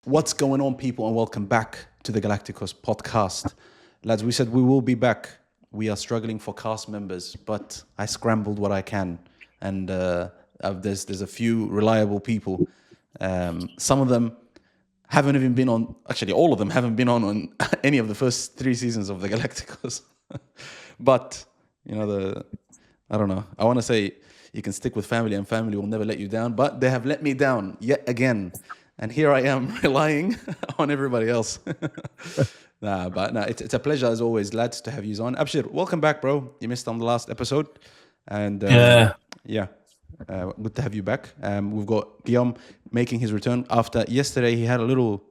What's going on, people, and welcome back to the GalacticOz Podcast. Lads, we said we will be back. We are struggling for cast members, but I scrambled what I can. And there's a few reliable people. Some of them haven't even been on, actually all of them haven't been on any of the first 3 seasons of the GalacticOz. But, you know, I don't know. I want to say you can stick with family and family will never let you down, but they have let me down yet again. And here I am relying on everybody else. It's a pleasure as always, lads, to have you on. Abshir, welcome back, bro. You missed on the last episode. And good to have you back. We've got Guillaume making his return after yesterday. He had a little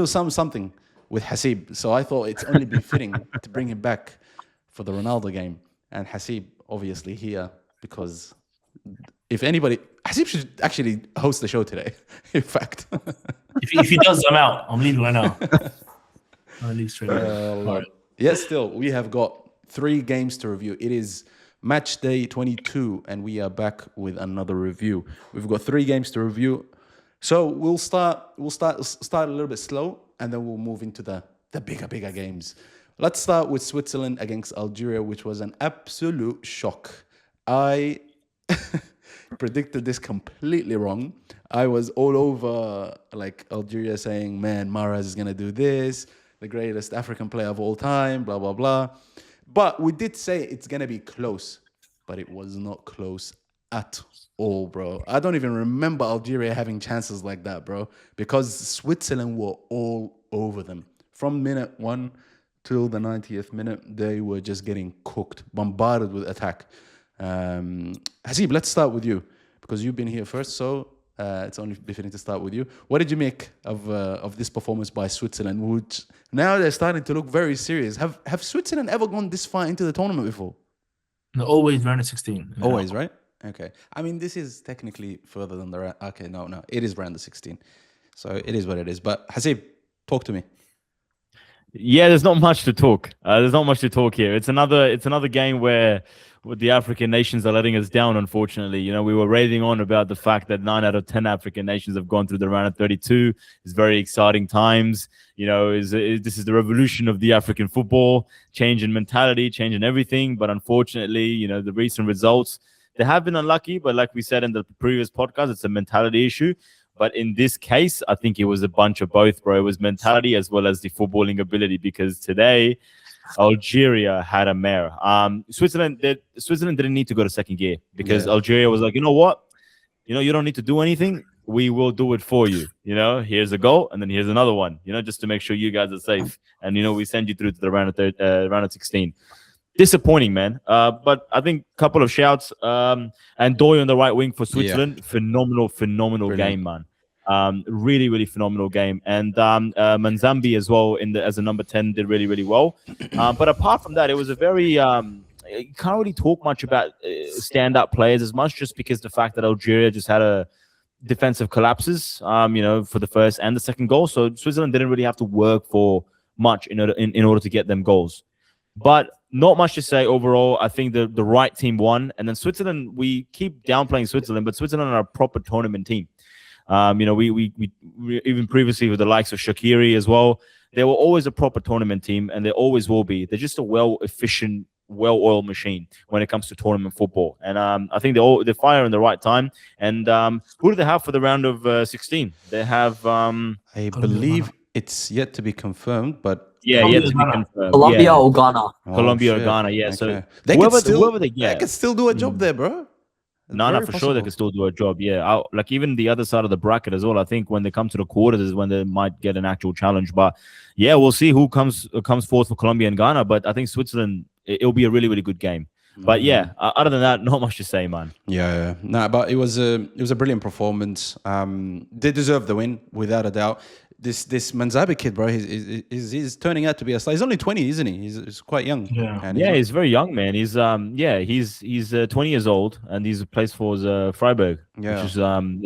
something with Hasib. So I thought it's only been fitting to bring him back for the Ronaldo game. And Hasib, obviously, here because if anybody... Hasib should actually host the show today, in fact. if he does, I'm out. I'm leaving right now. I'll leave straight away. Yes, still, we have got 3 games to review. It is match day 22, and we are back with another review. We've got 3 games to review. So we'll start a little bit slow, and then we'll move into the bigger games. Let's start with Switzerland against Algeria, which was an absolute shock. I... predicted this completely wrong. I was all over like Algeria saying, man, Mahrez is going to do this, the greatest African player of all time, blah, blah, blah. But we did say it's going to be close, but it was not close at all, bro. I don't even remember Algeria having chances like that, bro, because Switzerland were all over them. From minute 1 till the 90th minute, they were just getting cooked, bombarded with attack. Hasib, let's start with you because you've been here first, so it's only befitting to start with you. What did you make of this performance by Switzerland, which now they're starting to look very serious? Have Switzerland ever gone this far into the tournament before? No, always round of 16. Always, right? Okay. I mean, this is technically further than the okay. No, it is round of 16, so it is what it is. But Hasib, talk to me. Yeah, there's not much to talk. There's not much to talk here. It's another game where the African nations are letting us down, unfortunately. You know, we were raving on about the fact that 9 out of 10 African nations have gone through the round of 32. It's very exciting times. You know, this is the revolution of the African football, change in mentality, change in everything. But unfortunately, you know, the recent results, they have been unlucky. But like we said in the previous podcast, it's a mentality issue. But in this case, I think it was a bunch of both, bro. It was mentality as well as the footballing ability, because today Algeria had a mare. Switzerland didn't need to go to second gear because Algeria was like, you know what? You know, you don't need to do anything. We will do it for you. You know, here's a goal and then here's another one, you know, just to make sure you guys are safe. And, you know, we send you through to the round of 16. Disappointing, man. But I think a couple of shouts. And Doy on the right wing for Switzerland. Phenomenal Brilliant. Game, man. Really, really phenomenal game. And Manzambi as well as a number 10 did really, really well. But apart from that, it was a very you can't really talk much about stand-up players as much, just because the fact that Algeria just had a defensive collapses, you know, for the first and the second goal. So Switzerland didn't really have to work for much in order to get them goals. But not much to say overall. I think the right team won. And then Switzerland, we keep downplaying Switzerland, but Switzerland are a proper tournament team. You know, we even previously with the likes of Shaqiri as well, they were always a proper tournament team, and they always will be. They're just a efficient, well-oiled machine when it comes to tournament football. And I think they fire in the right time. And who do they have for the round of 16? They have... I believe it's yet to be confirmed, but... Yeah, yet to be confirmed. Colombia or Ghana. Colombia or Ghana, yeah. Okay. So whoever they get. They can still do a job there, bro. No, for sure they can still do a job, yeah. Like even the other side of the bracket as well. I think when they come to the quarters is when they might get an actual challenge. But yeah, we'll see who comes forth for Colombia and Ghana. But I think Switzerland, it'll be a really, really good game. But yeah, other than that, not much to say, man. Yeah. No, but it was a brilliant performance. They deserve the win without a doubt. This Manzambi kid, bro, he's turning out to be a star. He's only 20, isn't he? He's quite young. Yeah, he's very young, man. He's 20 years old, and he's plays for Freiburg, which is and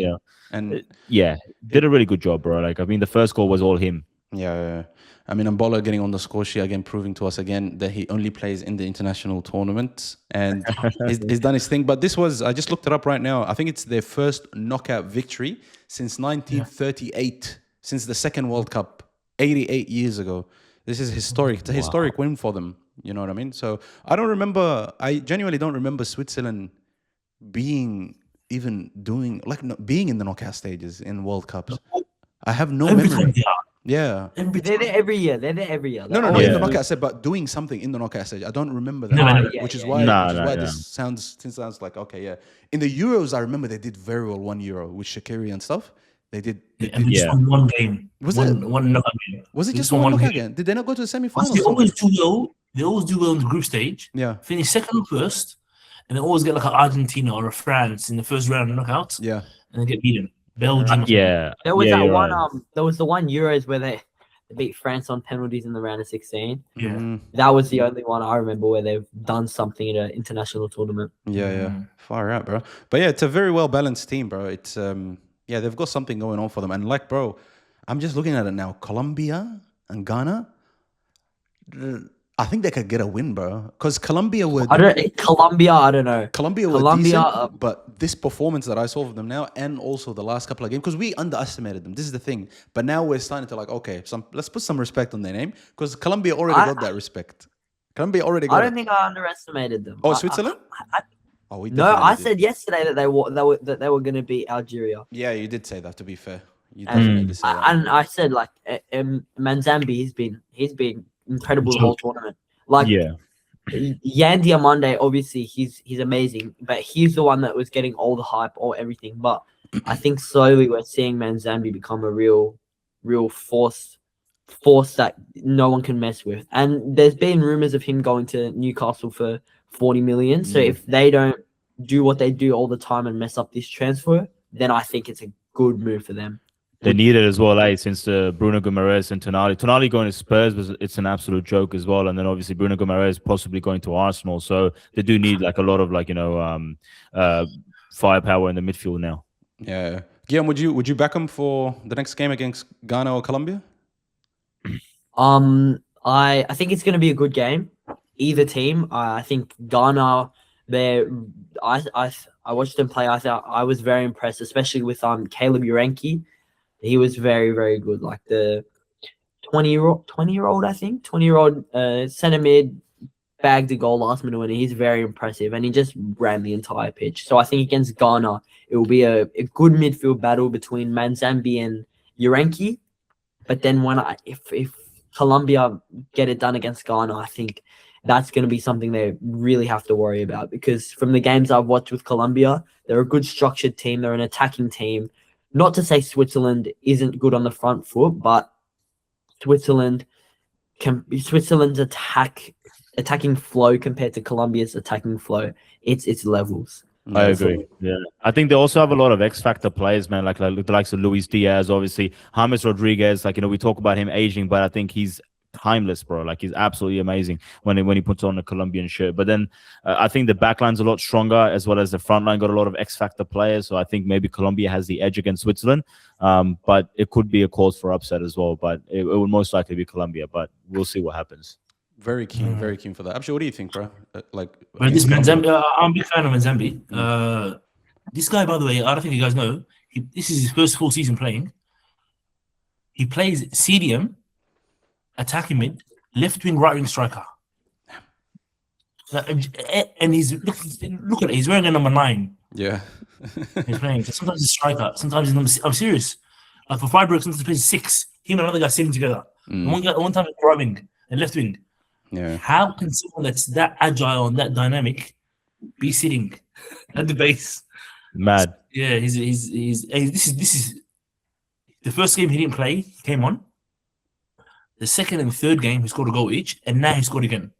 did a really good job, bro. Like, I mean, the first goal was all him. Yeah. I mean, Mbola getting on the score sheet again, proving to us again that he only plays in the international tournament, and he's done his thing. But this was, I just looked it up right now. I think it's their first knockout victory since 1938. since the second World Cup 88 years ago. This is historic. It's a historic win for them. You know what I mean? So I genuinely don't remember Switzerland being in the knockout stages in World Cups. I have no memory. Yeah. They're there every year. No, in the knockout stage, but doing something in the knockout stage. I don't remember that. Which is why this sounds like, okay, yeah. In the Euros, I remember they did very well 1 Euro with Shaqiri and stuff. They did. Just won one game. One knockout game. Was it just one knockout game? Did they not go to the semi-finals? They always do well. They always do well in the group stage. Yeah. Finish second or first, and they always get like an Argentina or a France in the first round of knockouts. Yeah. And they get beaten. Belgium. Yeah. There was that one. There was the one Euros where they beat France on penalties in the round of 16. Yeah. Mm-hmm. That was the only one I remember where they've done something in an international tournament. Yeah. Far out, bro. But yeah, it's a very well balanced team, bro. It's they've got something going on for them. And like, bro, I'm just looking at it now. Colombia and Ghana, I think they could get a win, bro. Because Colombia were... Colombia, I don't know. Colombia were decent, but this performance that I saw from them now, and also the last couple of games, because we underestimated them. This is the thing. But now we're starting to like, okay, let's put some respect on their name, because Colombia already got that respect. Colombia already got I don't think I underestimated them. Oh, Switzerland? I said yesterday that they were going to beat Algeria. Yeah, you did say that, to be fair. You definitely did say that. And I said, like, Manzambi, he's been incredible the whole tournament. Like, Yan Diamande, obviously he's amazing, but he's the one that was getting all the hype or everything. But I think slowly we're seeing Manzambi become a real force that no one can mess with. And there's been rumors of him going to Newcastle for 40 million. So if they don't do what they do all the time and mess up this transfer, then I think it's a good move for them. They need it as well, since Bruno Guimaraes and Tonali. Tonali going to Spurs, it's an absolute joke as well. And then obviously Bruno Guimaraes possibly going to Arsenal. So they do need like a lot of firepower in the midfield now. Yeah. Guillaume, would you back them for the next game against Ghana or Colombia? I think it's going to be a good game. Either team. I think Ghana, I watched them play. I was very impressed, especially with Caleb Urenki. He was very, very good. Like the 20-year-old, I think. 20-year-old centre mid bagged a goal last minute winner. He's very impressive, and he just ran the entire pitch. So I think against Ghana, it will be a good midfield battle between Manzambi and Urenki. But then if Colombia get it done against Ghana, I think that's going to be something they really have to worry about, because from the games I've watched with Colombia, they're a good structured team. They're an attacking team. Not to say Switzerland isn't good on the front foot, but Switzerland's attacking flow compared to Colombia's attacking flow, it's levels. I agree. Yeah, I think they also have a lot of X factor players, man. Like the likes of Luis Diaz, obviously James Rodriguez. Like, we talk about him aging, but I think he's timeless, bro. Like, he's absolutely amazing when he puts on a Colombian shirt. But then I think the backline's a lot stronger, as well as the front line got a lot of X factor players. So I think maybe Colombia has the edge against Switzerland. But it could be a cause for upset as well. But it would most likely be Colombia. But we'll see what happens. Very keen for that. Actually, what do you think, bro? This Manzambi, I'm a big fan of Manzambi. This guy, by the way, I don't think you guys know, this is his first full season playing. He plays CDM, attacking mid, left wing, right wing striker. And he's look at it. He's wearing a number 9. Yeah, he's playing. Sometimes he's striker. Sometimes he's number 6. I'm serious. Like for Freiburg, sometimes he plays 6. Him and another guy sitting together. One time he's right wing and left wing. Yeah. How can someone that's that agile and that dynamic be sitting at the base? Mad. Yeah, this is the first game he didn't play. He came on. The second and third game he scored a goal each, and now he scored again.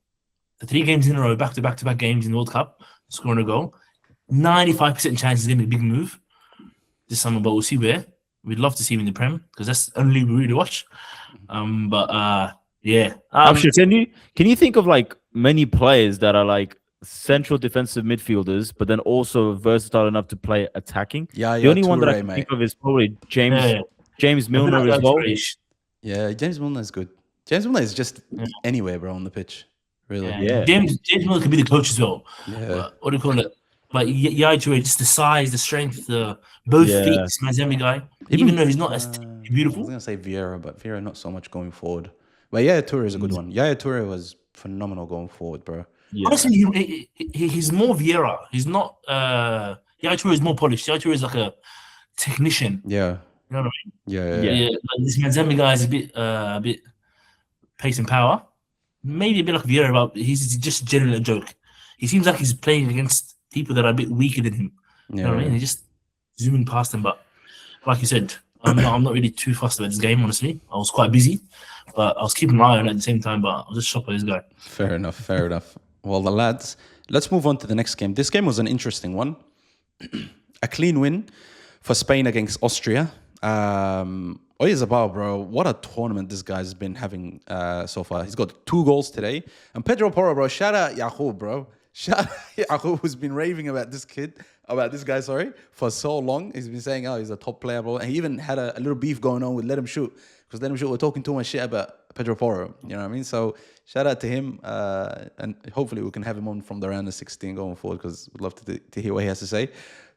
The 3 games in a row, back to back games in the World Cup, scoring a goal. 95% chance he's going to make a big move this summer, but we'll see where. We'd love to see him in the Prem, because that's the only we really watch. Yeah. Can you think of like many players that are like central defensive midfielders, but then also versatile enough to play attacking? Yeah, the only one that I can think of is probably James Milner as well. Yeah, James Milner is good. James Milner is just anywhere, bro, on the pitch. Really. Yeah. James Milner can be the coach as well. Yeah. What do you call it? But just the size, the strength, both feet, Manzambi guy. Even though he's not as was beautiful. gonna say Vieira, but Vieira not so much going forward. But Yaya Toure is a good one. Yaya Toure was phenomenal going forward, bro. Yeah. Honestly, he's more Vieira. He's not. Yaya Toure is more polished. Yaya Toure is like a technician. Yeah. You know what I mean? Yeah. Yeah. Like this Manzambi guy is a bit pace and power. Maybe a bit like Vieira, but he's just generally a joke. He seems like he's playing against people that are a bit weaker than him. You know what I mean? He's just zooming past them. But like you said, I'm not really too fussed about this game, honestly. I was quite busy, but I was keeping an eye on it at the same time. But I was just shocked by this guy. Fair enough. Well, the lads, let's move on to the next game. This game was an interesting one. A clean win for Spain against Austria. Oyarzabal, bro, what a tournament this guy's been having so far. He's got 2 goals today. And Pedro Porro, bro, shout out Yaqub, bro. Shout out Yaqub, who's been raving about this guy, for so long. He's been saying, he's a top player, bro. And he even had a little beef going on with Let Him Shoot. Because Let Him Shoot were talking too much shit about Pedro Porro. You know what I mean? So shout out to him. And hopefully we can have him on from the round of 16 going forward, because we'd love to hear what he has to say.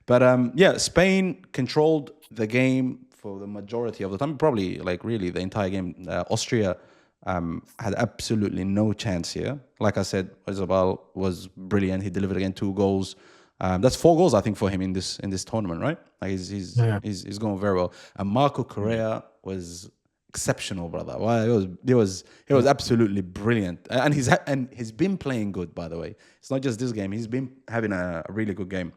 But Spain controlled the game for the majority of the time, probably like really the entire game. Austria had absolutely no chance here. Like I said, Oyarzabal was brilliant. He delivered again 2 goals. That's 4 goals, I think, for him in this tournament, right? Like he's going very well. And Marc Cucurella was exceptional, brother. Wow, he was absolutely brilliant. And he's been playing good, by the way. It's not just this game. He's been having a really good game.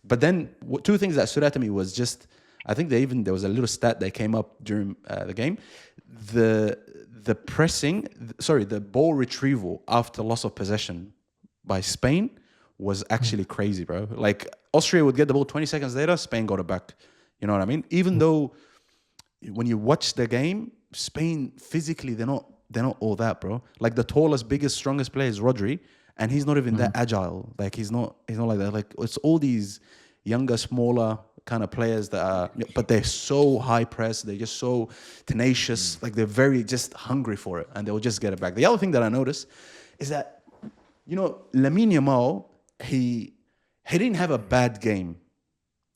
But then 2 things that stood out to me was just, I think there was a little stat that came up during the game. The ball retrieval after loss of possession by Spain was actually crazy, bro. Like Austria would get the ball 20 seconds later, Spain got it back. You know what I mean? Even though when you watch the game, Spain physically they're not all that, bro. Like the tallest, biggest, strongest player is Rodri, and he's not even that agile. Like he's not like that. Like it's all these younger, smaller kind of players that are, but they're so high press, they're just so tenacious, like they're very just hungry for it, and they'll just get it back. The other thing that I noticed is that, Lamine Yamal, he didn't have a bad game.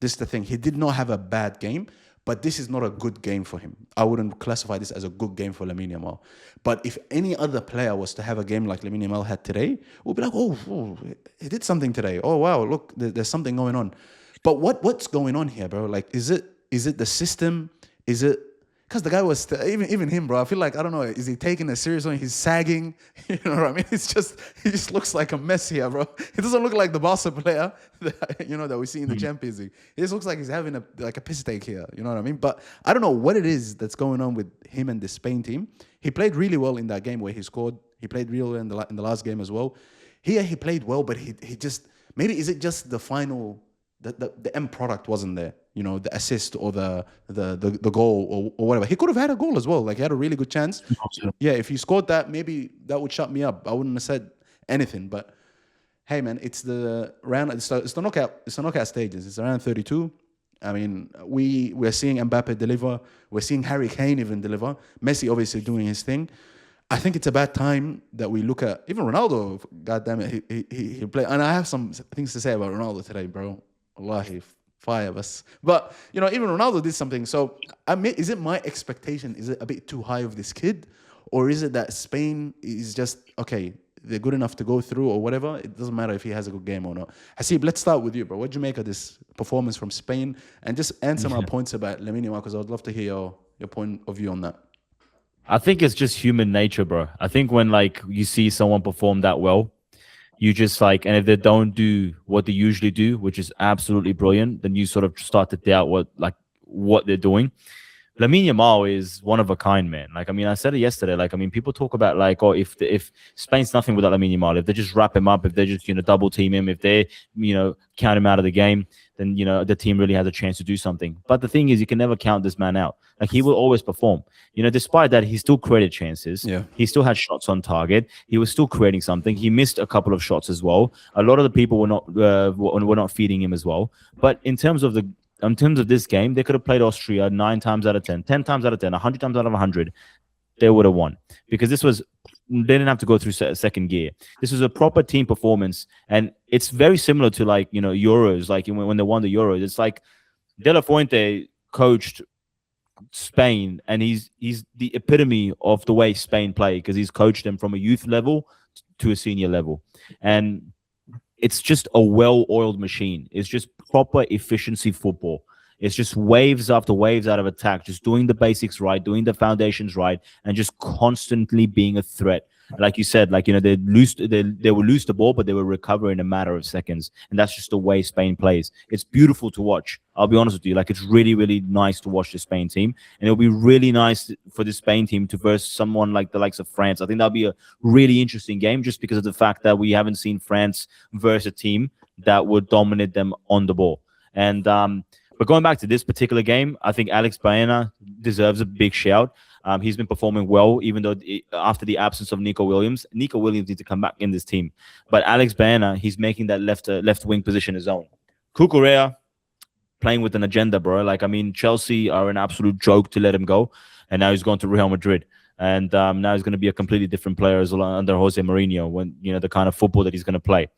This is the thing. He did not have a bad game, but this is not a good game for him. I wouldn't classify this as a good game for Lamine Yamal. But if any other player was to have a game like Lamine Yamal had today, we'll be like, oh, he did something today. Oh, wow, look, there's something going on. But what's going on here, bro? Like, is it the system? Is it because the guy was even him, bro? I feel like, I don't know. Is he taking it seriously? He's sagging. You know what I mean? He just looks like a mess here, bro. He doesn't look like the Barca player that we see in the Champions League. He just looks like he's having a piss take here. You know what I mean? But I don't know what it is that's going on with him and the Spain team. He played really well in that game where he scored. He played really well in the last game as well. Here he played well, but he just, maybe is it just the final. The end product wasn't there, the assist or the goal or whatever. He could have had a goal as well. Like he had a really good chance. Yeah, if he scored that, maybe that would shut me up. I wouldn't have said anything. But hey, man, it's the knockout stages. It's around 32. I mean, we're seeing Mbappe deliver. We're seeing Harry Kane even deliver. Messi obviously doing his thing. I think it's about time that we look at even Ronaldo. God damn it, he played. And I have some things to say about Ronaldo today, bro. Wallahi, 5 of us. But, even Ronaldo did something. So, is it my expectation? Is it a bit too high of this kid? Or is it that Spain is just, okay, they're good enough to go through or whatever? It doesn't matter if he has a good game or not. Hasib, let's start with you, bro. What do you make of this performance from Spain? And just answer my points about Lamine Yamal, because I would love to hear your point of view on that. I think it's just human nature, bro. I think when, you see someone perform that well, you just and if they don't do what they usually do, which is absolutely brilliant, then you sort of start to doubt what they're doing. Lamine Yamal is one of a kind, man. I said it yesterday. People talk about if Spain's nothing without Lamine Yamal, if they just wrap him up, if they just double team him, if they count him out of the game, then the team really has a chance to do something. But the thing is, you can never count this man out. He will always perform. Despite that, he still created chances. Yeah. He still had shots on target. He was still creating something. He missed a couple of shots as well. A lot of the people were not feeding him as well. But in terms of this game, they could have played Austria 9 times out of 10, 10 times out of 10, 100 times out of 100. They would have won, because they didn't have to go through second gear. This was a proper team performance, and it's very similar to Euros. When they won the Euros, it's like De La Fuente coached Spain, and he's the epitome of the way Spain play, because he's coached them from a youth level to a senior level, and it's just a well-oiled machine. It's just proper efficiency football. It's just waves after waves out of attack, just doing the basics right, doing the foundations right, and just constantly being a threat. Like you said, like, they will lose the ball, but they will recover in a matter of seconds. And that's just the way Spain plays. It's beautiful to watch. I'll be honest with you. Like, it's really, really nice to watch the Spain team. And it'll be really nice for the Spain team to verse someone like the likes of France. I think that'll be a really interesting game, just because of the fact that we haven't seen France versus a team that would dominate them on the ball. And but going back to this particular game, I think Alex Baena deserves a big shout. He's been performing well, even though after the absence of Nico Williams needs to come back in this team. But Alex Baena, he's making that left wing position his own. Cucurella playing with an agenda, bro. Like, I mean, Chelsea are an absolute joke to let him go, and now he's gone to Real Madrid, and now he's going to be a completely different player as well under Jose Mourinho, when the kind of football that he's going to play.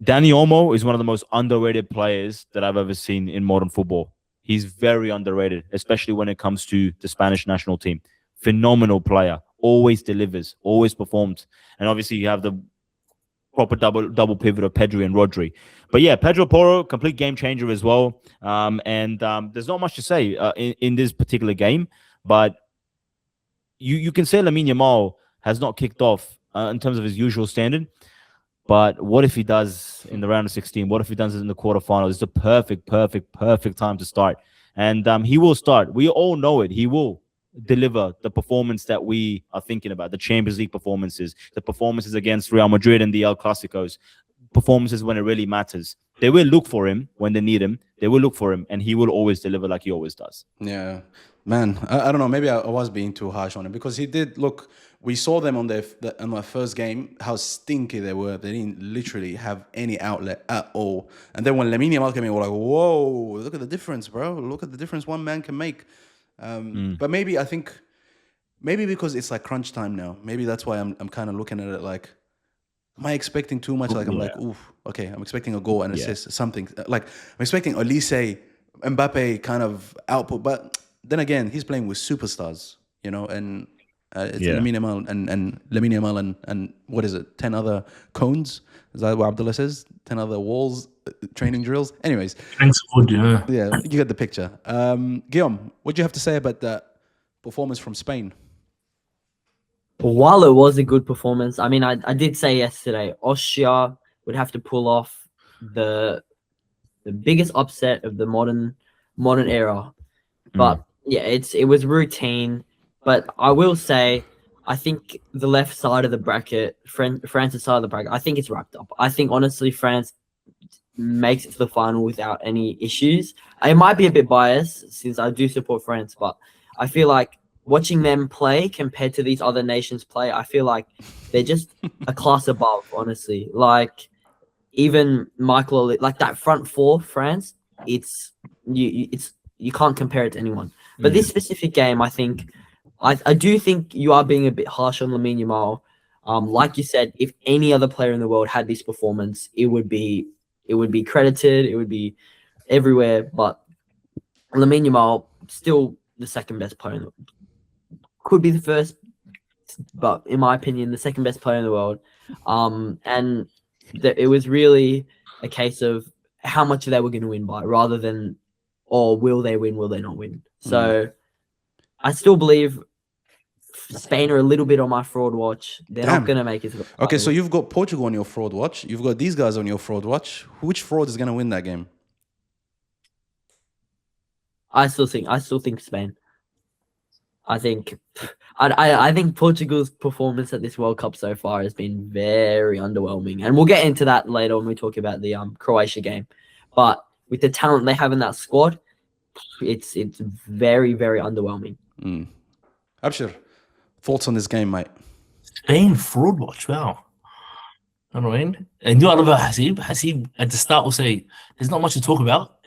Dani Olmo is one of the most underrated players that I've ever seen in modern football. He's very underrated, especially when it comes to the Spanish national team. Phenomenal player, always delivers, always performs. And obviously you have the proper double pivot of Pedri and Rodri. But yeah, Pedro Porro, complete game changer as well. And there's not much to say in this particular game, but you can say Lamine Yamal has not kicked off in terms of his usual standard. But what if he does in the round of 16? What if he does it in the quarterfinals? It's a perfect time to start. And he will start. We all know it. He will deliver the performance that we are thinking about, the Champions League performances, the performances against Real Madrid and the El Clásicos, performances when it really matters. They will look for him when they need him. They will look for him, and he will always deliver like he always does. Yeah, man. I don't know. Maybe I was being too harsh on him, because he did look. We saw them on their first game, how stinky they were. They didn't literally have any outlet at all. And then when Lamine Yamal came in, we're like, whoa, look at the difference, bro. Look at the difference one man can make. But maybe because it's like crunch time now. Maybe that's why I'm kind of looking at it like, am I expecting too much? Like, I'm like, oof, okay, I'm expecting a goal and assist, something. Like, I'm expecting Olise, Mbappe kind of output. But then again, he's playing with superstars, and it's Lamine Yamal and Lamine Yamal and what is it? 10 other cones? Is that what Abdullah says? 10 other walls, training drills. Anyways, thanks, Wood. Yeah, you get the picture. Guillaume, what do you have to say about that performance from Spain? While it was a good performance, I mean, I did say yesterday, Austria would have to pull off the biggest upset of the modern era. But yeah, it was routine. But I will say, I think the left side of the bracket, France's side of the bracket, I think it's wrapped up. I think, honestly, France makes it to the final without any issues. I might be a bit biased since I do support France, but I feel like watching them play compared to these other nations play, I feel like they're just a class above, honestly. Like, even Michael, like that front four, France, you can't compare it to anyone. But this specific game, I think, I do think you are being a bit harsh on Lamine Yamal. Like you said, if any other player in the world had this performance, it would be credited, it would be everywhere. But Lamine Yamal, still the second best player in the world. Could be the first, but in my opinion, the second best player in the world. And it was really a case of how much they were going to win by, rather than, will they win, will they not win? So I still believe Spain are a little bit on my fraud watch. They're not going to make it to the final. Okay, so you've got Portugal on your fraud watch. You've got these guys on your fraud watch. Which fraud is going to win that game? I still think Spain. I think Portugal's performance at this World Cup so far has been very underwhelming, and we'll get into that later when we talk about the Croatia game. But with the talent they have in that squad, it's very, very underwhelming. Abshir, thoughts on this game, mate? Spain fraud watch. Wow. I don't know. And I love Hasib. Hasib at the start will say, "There's not much to talk about."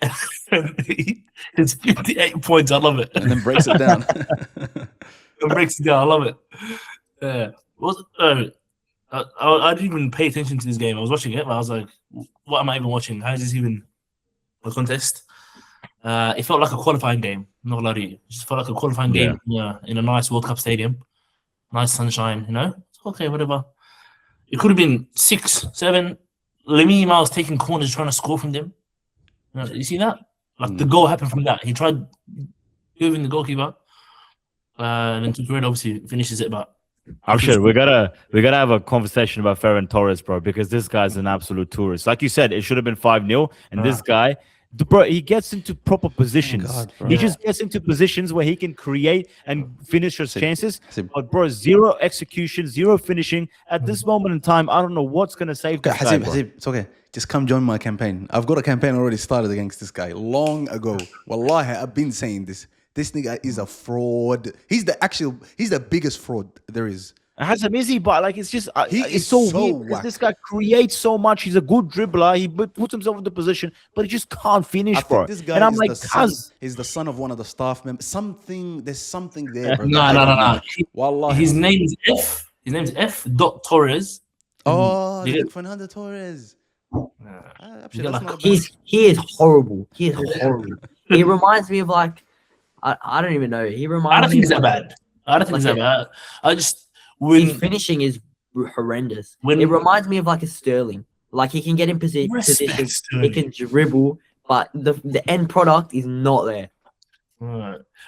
It's 58 points. I love it. And then breaks it down. I love it. I didn't even pay attention to this game. I was watching it, but I was like, "What am I even watching? How is this even a contest?" It felt like a qualifying game. Not gonna lie to you. It just felt like a qualifying game in a nice World Cup stadium. Nice sunshine, you know? It's okay, whatever. It could have been 6-7. Lamine Yamal's taking corners trying to score from them. You see that? Like the goal happened from that. He tried moving the goalkeeper. And then Cucurella obviously finishes it, but I'm sure we gotta have a conversation about Ferran Torres, bro, because this guy's an absolute tourist. Like you said, it should have been 5-0, and this guy, bro, he gets into proper positions. He just gets into positions where he can create and finish his chances. But bro, zero execution, zero finishing. At this moment in time, I don't know what's gonna save this guy, bro. Hazib, it's okay. Just come join my campaign. I've got a campaign already started against this guy long ago. Wallahi, I've been saying this. This nigga is a fraud. He's the biggest fraud there is. Hazim is he, but like it's just it's so weird because this guy creates so much. He's a good dribbler. He puts himself into position, but he just can't finish, bro. This guy and I'm is like, he's the son of one of the staff members. There's something there, bro. No. Wallahi. His name's F. His name's F. Torres. Oh, Fernando Torres. He is horrible. He is horrible. He reminds me of like I don't even know. He reminds me. I don't think he's that bad. I don't think he's that bad. I just his finishing is horrendous. It reminds me of like a Sterling. Like he can get in position, he can dribble, but the end product is not there.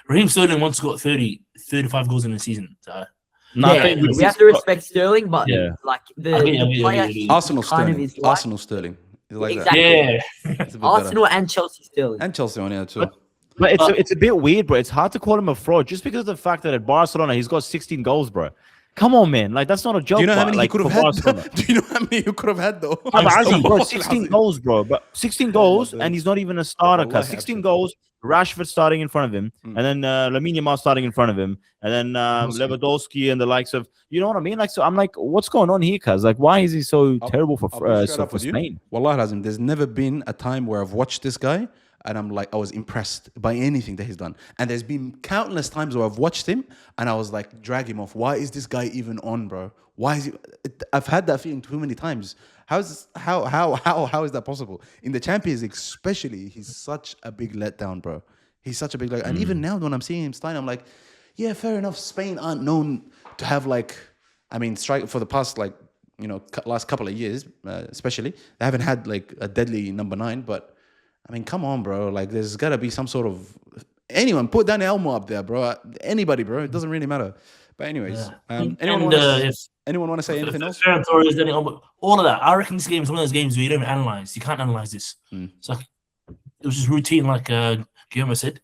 Raheem Sterling once got 35 goals in a season. So. We have to respect Sterling, but like the player Arsenal kind Sterling. of is like, Arsenal Sterling. Is like exactly. That. Arsenal and Chelsea Sterling. And Chelsea on here too. But it's a bit weird, bro. It's hard to call him a fraud just because of the fact that at Barcelona he's got 16 goals, bro. Come on, man. Like that's not a joke. Do you know how many like, he could have had? Do you know how many you could have had though? Bro, 16 goals, bro. But 16 goals, and he's not even a starter. Cause 16 goals. Rashford starting in front of him, and then Lamine Yamal starting in front of him, and then Lewandowski and the likes of, you know what I mean? Like, so I'm like, what's going on here, cuz? Like, why is he so terrible for Spain? Wallahi lazim, there's never been a time where I've watched this guy and I'm like, I was impressed by anything that he's done. And there's been countless times where I've watched him and I was like, drag him off. Why is this guy even on, bro? Why is he? I've had that feeling too many times. How is that possible? In the Champions League, especially, he's such a big letdown, bro. He's such a big letdown. And even now, when I'm seeing him starting, I'm like, yeah, fair enough. Spain aren't known to have strike for the past last couple of years, especially. They haven't had like a deadly number 9, but I mean, come on, bro. Like, there's got to be some sort of anyone. Put Dani Olmo up there, bro. Anybody, bro. It doesn't really matter. But anyways, anyone want to say anything else? All of that. I reckon this game is one of those games where you don't analyze. You can't analyze this. So it was just routine, like Guillermo said.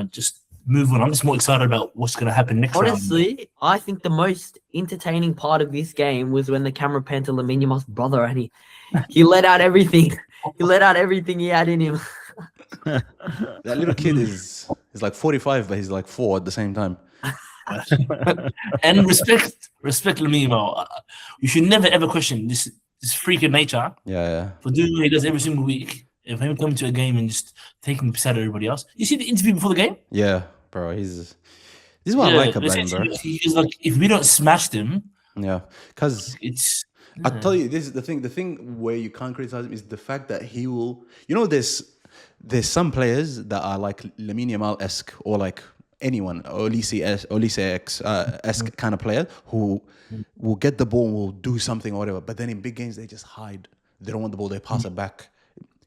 Just move on. I'm just more excited about what's going to happen next round. Honestly, I think the most entertaining part of this game was when the camera panned to Lamine Yamal's brother and he let out everything. He let out everything he had in him. That little kid is like 45, but he's like 4 at the same time. And respect Lamine Yamal. You should never ever question this freak of nature. Yeah. For doing what he does every single week. If him coming to a game and just taking piss out of everybody else. You see the interview before the game? Yeah, bro. This is what I like about him, bro. He's like, if we don't smash them, because it's. I tell you, this is the thing. The thing where you can't criticize him is the fact that he will. You know, there's some players that are like Lamine Yamal-esque or like anyone, Olise-esque kind of player who will get the ball and will do something or whatever. But then in big games, they just hide. They don't want the ball. They pass it back.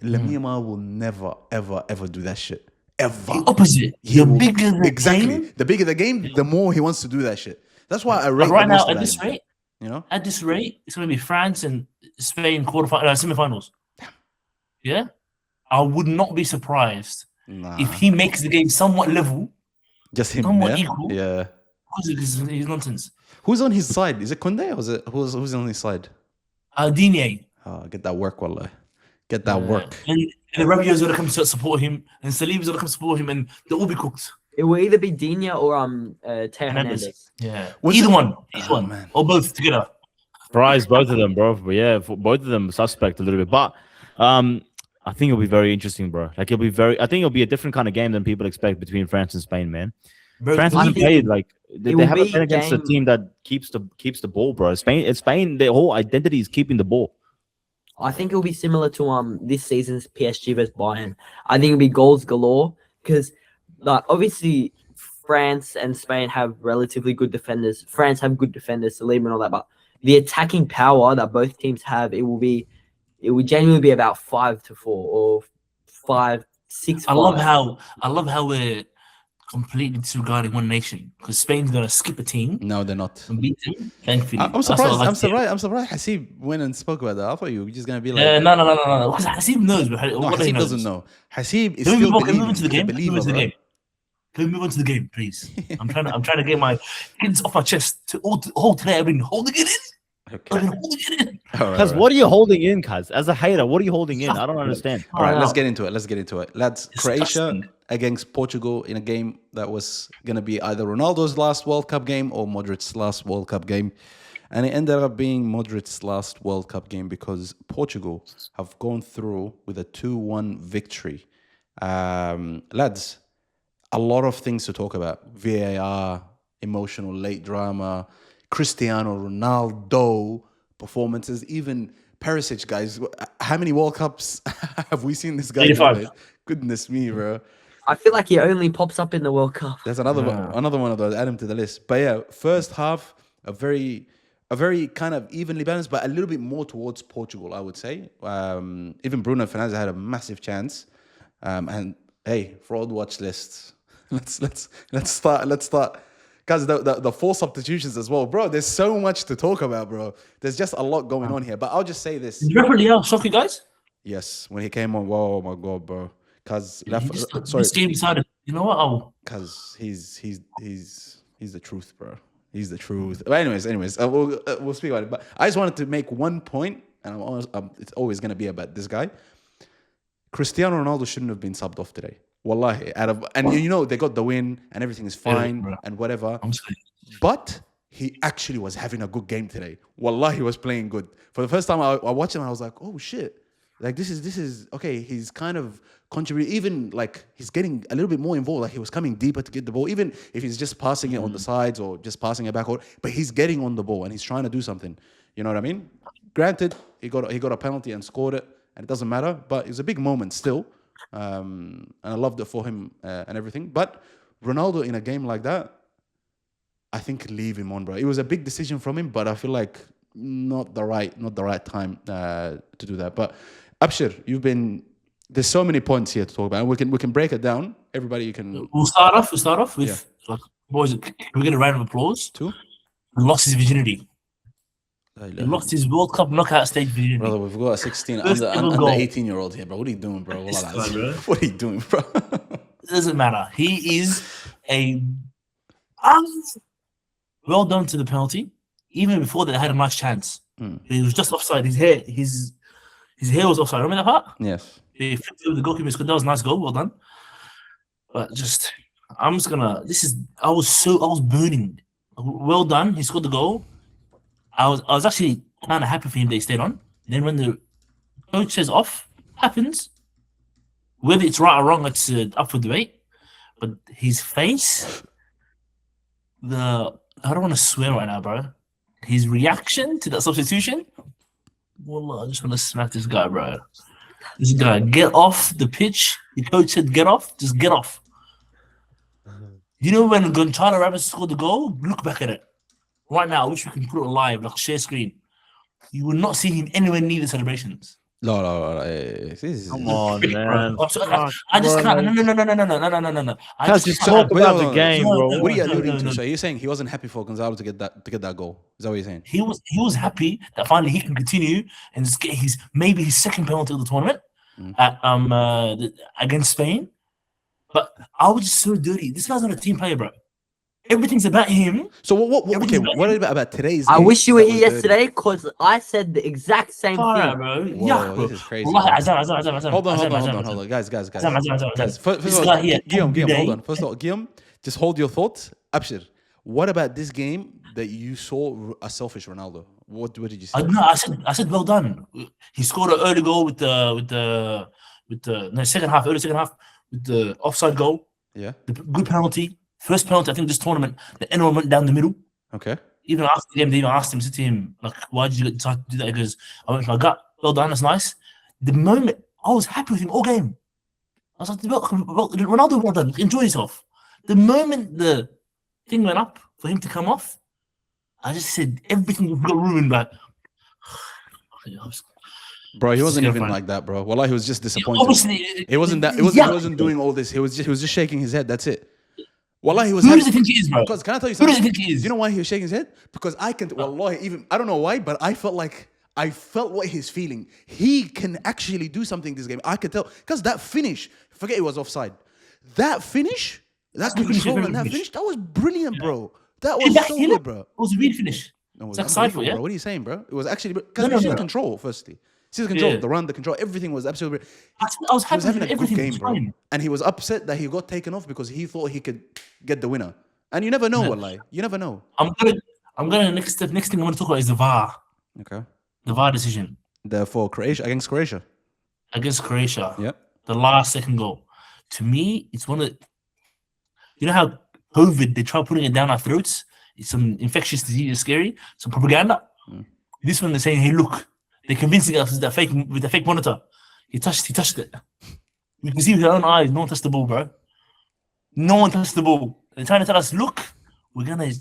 Lamine Yamal will never, ever, ever do that shit. Ever. The opposite. The bigger the game. The bigger the game, the more he wants to do that shit. That's why I rate right now at this rate. You know, at this rate, it's going to be France and Spain semifinals. Yeah, I would not be surprised if he makes the game somewhat level, just him, somewhat equal. Yeah, because of his nonsense. Who's on his side? Is it Koundé or is it who's on his side? Digne. Get that work, wallah. Get that work. And the Rabiot's going to come to support him, and Saliba's going to come support him, and they'll all be cooked. It will either be Digne or Teo Hernandez. Yeah, either one, man. Or both together. Prize both of them, bro. But yeah, for both of them suspect a little bit. But I think it'll be very interesting, bro. Like I think it'll be a different kind of game than people expect between France and Spain, man. Bro, France hasn't played like they haven't been against a team that keeps the ball, bro. Spain, their whole identity is keeping the ball. I think it'll be similar to this season's PSG versus Bayern. I think it'll be goals galore because obviously France and Spain have relatively good defenders. France have good defenders, Salim and all that, but the attacking power that both teams have, it will genuinely be about 5-4 or 5-6. I love how we're completely disregarding one nation because Spain's gonna skip a team No, they're not. and beat them. Thankfully, I'm surprised. I'm surprised. Hasib went and spoke about that. I thought you were just gonna be like, no. Because Hasib knows. no, What he Hasib knows. doesn't know. Hasib is Can we still move on to the game? Can we move on to the game, please? I'm trying to get my kids off my chest to hold today. I've been holding it in. Okay. I've been holding it in. All right, Cuz, all right. what are you holding in, Cuz? As a hater, what are you holding in? I don't understand. All right, Oh, let's no. get into it. Lads, Croatia Disgusting. against Portugal in a game that was going to be either Ronaldo's last World Cup game or Modric's last World Cup game. And it ended up being Modric's last World Cup game because Portugal have gone through with a 2-1 victory. Lads, a lot of things to talk about. VAR, emotional late drama, Cristiano Ronaldo performances, even Perisic, guys. How many World Cups have we seen this guy 85. do? Goodness me, bro. I feel like he only pops up in the World Cup. There's another one of those. Add him to the list. But yeah, first half, a very kind of evenly balanced, but a little bit more towards Portugal, I would say. Even Bruno Fernandes had a massive chance. And hey, fraud watch list. Let's start. Guys, the 4 substitutions as well, bro. There's so much to talk about, bro. There's just a lot going on here. But I'll just say this. Did you remember Leo shock you guys? Yes, when he came on, whoa, my god, bro. Cause This game decided. You know what? Cause he's the truth, bro. He's the truth. But anyways, we'll speak about it. But I just wanted to make one point, and it's always gonna be about this guy. Cristiano Ronaldo shouldn't have been subbed off today. Wallahi, they got the win and everything is fine and whatever. I'm sorry. But he actually was having a good game today. Wallahi, he was playing good. For the first time I watched him, I was like, oh shit. Like this is okay. He's kind of contributing, even like he's getting a little bit more involved. Like he was coming deeper to get the ball, even if he's just passing it on the sides or just passing it backward. But he's getting on the ball and he's trying to do something. You know what I mean? Granted, he got a penalty and scored it, and it doesn't matter. But it was a big moment still, and I loved it for him and everything. But Ronaldo in a game like that, I think leave him on, bro. It was a big decision from him, but I feel like not the right time to do that. But Abshir, there's so many points here to talk about. We can break it down. Everybody, you can. We'll start off with boys. Can we get a round of applause? 2. He lost his virginity. He lost his World Cup knockout stage virginity. Brother, we've got a 16 First ever under goal. 18-year-old here, bro. What are you doing, bro? This guy, bro. What are you doing, bro? It doesn't matter. He is a well done to the penalty. Even before that, I had a nice chance. He was just offside. His hair was offside. Remember that part? Yes. He flipped over the goalkeeper. That was a nice goal. Well done. But I was burning. Well done. He scored the goal. I was actually kind of happy for him that he stayed on. And then when the coach says off, happens. Whether it's right or wrong, it's up for debate. But his face, I don't want to swear right now, bro. His reaction to that substitution, wallah, I just want to smack this guy, bro. This guy, get off the pitch. The coach said, get off. Just get off. You know when Gonçalo Ramos scored the goal? Look back at it. Right now, I wish we can put it live, like share screen. You will not see him anywhere near the celebrations. No. Come on, man. I just can't. No. Cuz, just talk about the game, bro. What are you alluding to? So you're saying he wasn't happy for Gonçalo to get that goal? Is that what you're saying? He was happy that finally he can continue and just get maybe his second penalty of the tournament against Spain. But I was just so dirty. This guy's not a team player, bro. Everything's about him. So what about today's game? I wish you were here yesterday because I said the exact same thing. Bro. Whoa, Yeah, bro. this is crazy. Azam. Hold on, guys. First of all, Guillaume, hold on. First of all, Guillaume, just hold your thoughts. Abshir, what about this game that you saw a selfish Ronaldo? What did you say? I said well done. He scored an early goal with the early second half with the offside goal. Yeah. The good penalty. First penalty, I think, this tournament, the anyone went down the middle. Okay. Even after the game, they even asked him, said to him, like, why did you decide to do that? He goes, I went for my gut. well done, that's nice. The moment I was happy with him all game. I was like, Ronaldo, well done, enjoy yourself. The moment the thing went up for him to come off, I just said everything got ruined. But bro, he wasn't even like that, bro. Wallah, he was just disappointed. Obviously, He wasn't doing all this. He was just shaking his head. That's it. Wallah, he was. Who does he think he is, bro? Because can I tell you Who something? does he think he is? Do you know why he was shaking his head? Because I can. Wallah, even I don't know why, but I felt what he's feeling. He can actually do something this game. I could tell because that finish. Forget it was offside. That finish, that control and that finish, that was brilliant, bro. That was so good, bro. It was a real finish. No, it was It's like side foot, yeah? bro. What are you saying, bro? It was actually because you see the control firstly. See the control, the run, the control, everything was absolutely. I was happy He was having with a good everything. game, bro. And he was upset that he got taken off because he thought he could get the winner. And you never know, wallahi. You never know. I'm gonna next thing I want to talk about is the VAR. Okay. The VAR decision For Croatia against Croatia. Yep. The last second goal. To me, it's one of you know how COVID they try putting it down our throats. It's some infectious disease, it's scary, some propaganda. This one they're saying, hey, look, they're convincing us with the fake monitor. He touched it. You can see with their own eyes, no one touched the ball, bro. No one touched the ball. They're trying to tell us, look, we're gonna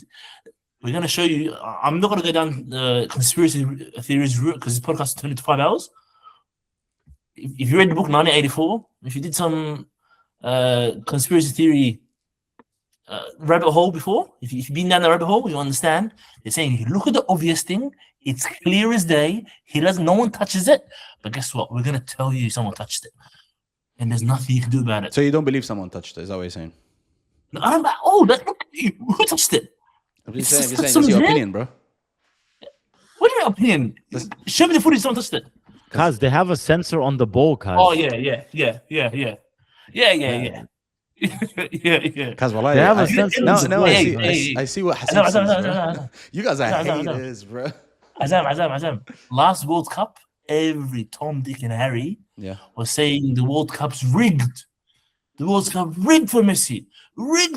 show you. I'm not gonna go down the conspiracy theories route because this podcast turned into 5 hours. If you read the book 1984, if you did some conspiracy theory rabbit hole before, if you've been down the rabbit hole, you understand. They're saying, look at the obvious thing. It's clear as day. No one touches it. But guess what? We're gonna tell you someone touched it, and there's nothing you can do about it. So you don't believe someone touched it? Is that what you're saying? No, who touched it? I'm just saying, it's your opinion, bro. What is your opinion? Show me the footage. Someone touched it. Cuz they have a sensor on the ball, cuz. Oh yeah. Yeah. Cuz wallahi, They have a sensor. No, Hey. I see what Hassan says, bro. You guys are haters, bro. Azam. Last World Cup, every Tom, Dick, and Harry was saying the World Cup's rigged. The World Cup rigged for Messi. What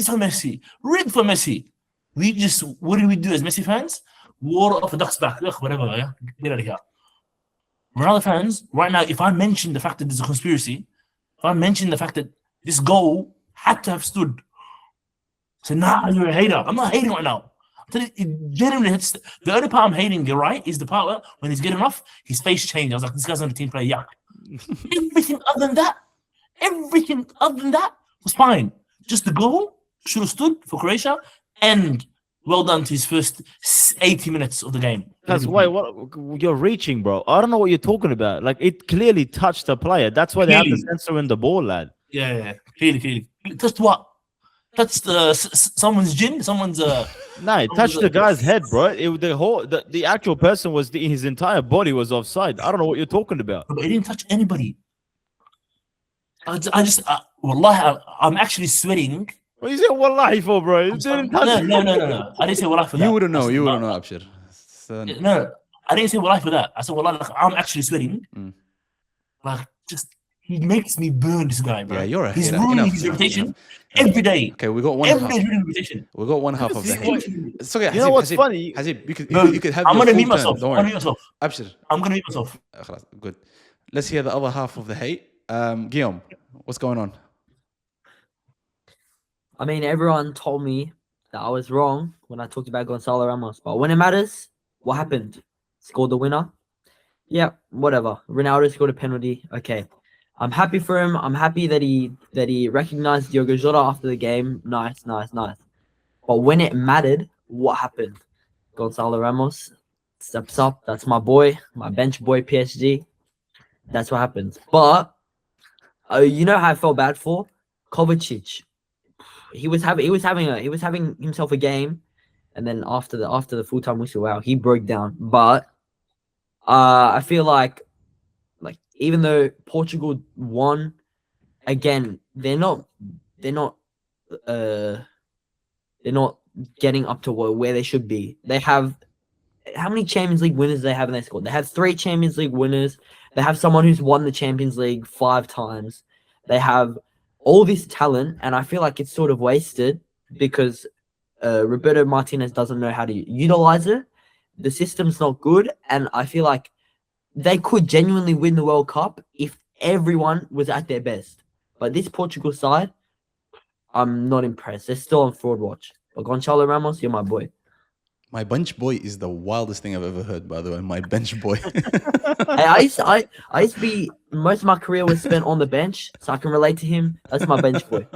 do we do as Messi fans? Water off the duck's back. Ugh, whatever, yeah? Get out of here. Ronaldo fans, right now, if I mention the fact that there's a conspiracy, if I mention the fact that this goal had to have stood, say, nah, you're a hater. I'm not hating right now. Genuinely, the only part I'm hating, you're right, is the part where when he's getting off, his face changed. I was like, this guy's not a team player, yuck. Everything other than that was fine. Just the goal should have stood for Croatia, and well done to his first 80 minutes of the game. That's why you're reaching, bro. I don't know what you're talking about. Like, it clearly touched the player. That's why they have the sensor in the ball, lad. Yeah. Clearly. Touched what? Touched someone's gym? Someone's No, it touched the guy's head, bro. The actual person his entire body was offside. I don't know what you're talking about. But he didn't touch anybody. Wallahi, I'm actually sweating. What are you saying wallahi for, bro? No. I didn't say wallahi for that. You wouldn't know, Abshir. No, I didn't say wallahi for that. I said wallahi, I'm actually sweating. Like, just, he makes me burn this guy, bro. Yeah, you're a He's hater. ruining his reputation every day. Okay, we got one Every half. day ruining reputation. We got one half of the hate. It's okay. You know what's funny? Hazib, you could have I'm your gonna full mute turn. myself. Don't worry. Abshir. I'm gonna mute myself. Good. Let's hear the other half of the hate. Guillaume, what's going on? I mean, everyone told me that I was wrong when I talked about Gonçalo Ramos. But when it matters, what happened? Scored the winner? Yeah, whatever. Ronaldo scored a penalty. Okay. I'm happy for him. I'm happy that he recognized Diogo Jota after the game. Nice. But when it mattered, what happened? Gonçalo Ramos steps up. That's my boy, my bench boy, PSG. That's what happens. But you know how I felt bad for Kovacic. He was having himself a game, and then after the full time whistle, wow, he broke down. But I feel like even though Portugal won, again, they're not getting up to where they should be. They have how many Champions League winners do they have in their squad? They have 3 Champions League winners. They have someone who's won the Champions League 5 times. They have all this talent, and I feel like it's sort of wasted because Roberto Martinez doesn't know how to utilize it. The system's not good, and I feel like they could genuinely win the World Cup if everyone was at their best. But this Portugal side, I'm not impressed. They're still on fraud watch. But Gonçalo Ramos, you're my boy. My bench boy is the wildest thing I've ever heard, by the way. My bench boy. Hey, I used to be, most of my career was spent on the bench, so I can relate to him. That's my bench boy.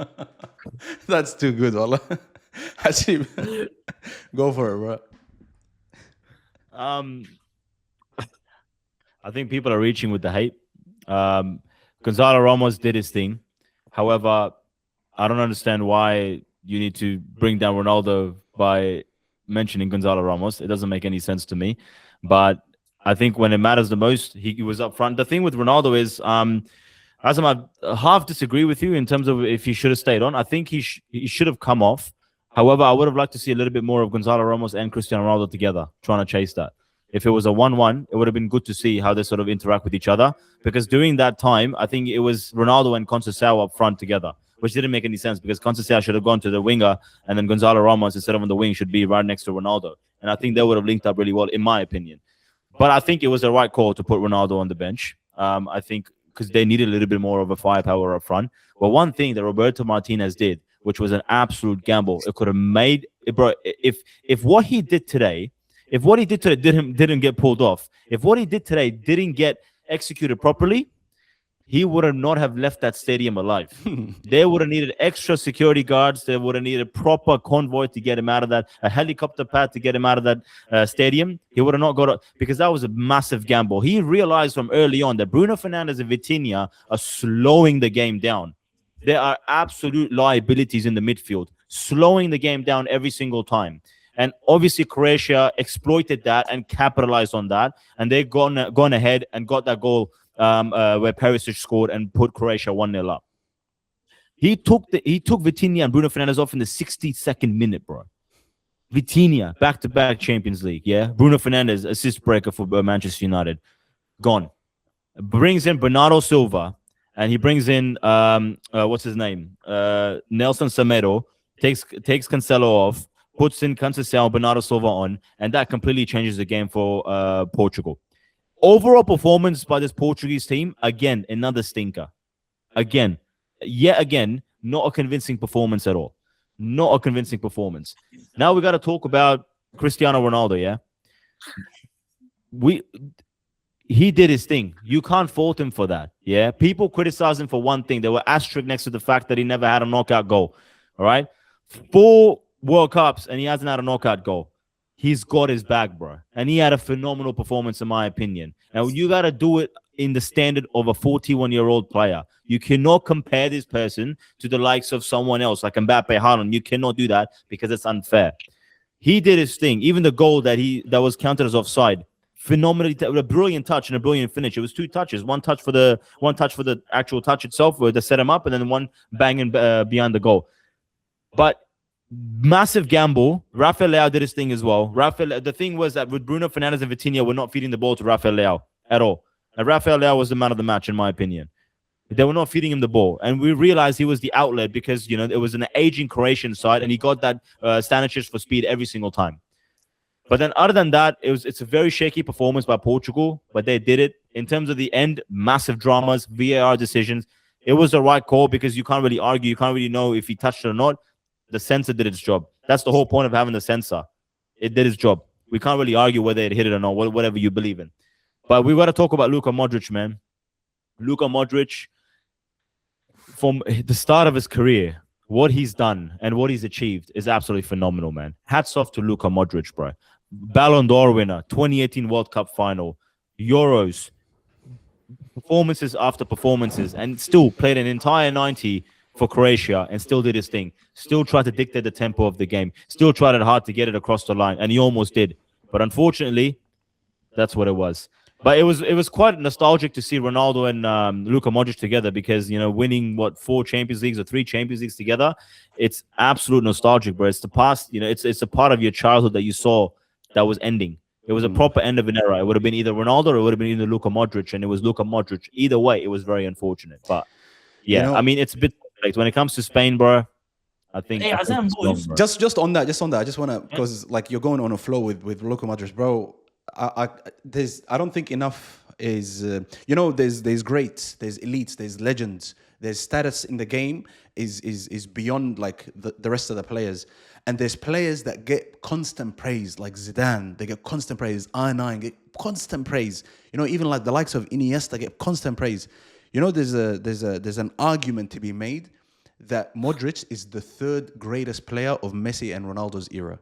That's too good, Wallah. Actually, go for it, bro. I think people are reaching with the hate. Gonçalo Ramos did his thing. However, I don't understand why you need to bring down Ronaldo by mentioning Gonçalo Ramos. It doesn't make any sense to me. But I think when it matters the most, he was up front. The thing with Ronaldo is, Azam, I half disagree with you in terms of if he should have stayed on. I think he should have come off. However, I would have liked to see a little bit more of Gonçalo Ramos and Cristiano Ronaldo together, trying to chase that. If it was a 1-1, it would have been good to see how they sort of interact with each other. Because during that time, I think it was Ronaldo and Conceição up front together, which didn't make any sense because Conceição should have gone to the winger and then Gonçalo Ramos, instead of on the wing, should be right next to Ronaldo. And I think they would have linked up really well, in my opinion. But I think it was the right call to put Ronaldo on the bench. I think because they needed a little bit more of a firepower up front. But one thing that Roberto Martinez did, which was an absolute gamble, it could have made it, bro. If what he did today, didn't get pulled off, if what he did today didn't get executed properly, he would not have left that stadium alive. They would have needed extra security guards. They would have needed proper convoy to get him out of that, a helicopter pad to get him out of that stadium. He would have not got it because that was a massive gamble. He realized from early on that Bruno Fernandes and Vitinha are slowing the game down. There are absolute liabilities in the midfield, slowing the game down every single time. And obviously, Croatia exploited that and capitalized on that. And they've gone ahead and got that goal where Perisic scored and put Croatia 1-0 up. He took Vitinha and Bruno Fernandes off in the 62nd minute, bro. Vitinha, back-to-back Champions League, yeah? Bruno Fernandes, assist breaker for Manchester United. Gone. Brings in Bernardo Silva, and he brings in, what's his name? Nelson Semedo, takes Cancelo off, puts in Conceição, Bernardo Silva on, and that completely changes the game for Portugal. Overall performance by this Portuguese team, again, another stinker. Yet again, not a convincing performance at all. Not a convincing performance. Now we got to talk about Cristiano Ronaldo, yeah? He did his thing. You can't fault him for that, yeah? People criticize him for one thing. There were asterisks next to the fact that he never had a knockout goal, all right? 4 World Cups, and he hasn't had a knockout goal. He's got his back, bro. And he had a phenomenal performance, in my opinion. Now, you got to do it in the standard of a 41-year-old player. You cannot compare this person to the likes of someone else, like Mbappe, Haaland. You cannot do that because it's unfair. He did his thing. Even the goal that was counted as offside, phenomenally, a brilliant touch and a brilliant finish. It was 2 touches. One touch for the actual touch itself, where they set him up, and then one banging behind the goal. But massive gamble. Rafael Leao did his thing as well. The thing was that with Bruno Fernandes and Vitinha, were not feeding the ball to Rafael Leao at all. And Rafael Leao was the man of the match, in my opinion. They were not feeding him the ball. And we realized he was the outlet because, it was an aging Croatian side, and he got that Stanisic for speed every single time. But then other than that, it's a very shaky performance by Portugal, but they did it. In terms of the end, massive dramas, VAR decisions. It was the right call because you can't really argue. You can't really know if he touched it or not. The sensor did its job. That's the whole point of having the sensor. It did its job. We can't really argue whether it hit it or not, whatever you believe in. But we got to talk about Luka Modric, man. Luka Modric, from the start of his career, what he's done and what he's achieved is absolutely phenomenal, man. Hats off to Luka Modric, bro. Ballon d'Or winner, 2018 World Cup final, Euros, performances after performances, and still played an entire 90 for Croatia and still did his thing. Still tried to dictate the tempo of the game. Still tried it hard to get it across the line, and he almost did. But unfortunately, that's what it was. But it was quite nostalgic to see Ronaldo and Luka Modric together because, winning, 4 Champions Leagues or 3 Champions Leagues together, it's absolute nostalgic, bro. It's the past, it's a part of your childhood that you saw that was ending. It was a proper end of an era. It would have been either Ronaldo or it would have been either Luka Modric, and it was Luka Modric. Either way, it was very unfortunate. But, yeah, I mean, it's a bit like when it comes to Spain, bro, I think... Hey, just on that, I just want to, because, you're going on a flow with Luka Modric, bro. I don't think enough is, there's greats, there's elites, there's legends, there's status in the game is beyond like the rest of the players. And there's players that get constant praise, like Zidane. They get constant praise. R9 get constant praise. Even like the likes of Iniesta get constant praise. There's an argument to be made that Modric is the third greatest player of Messi and Ronaldo's era,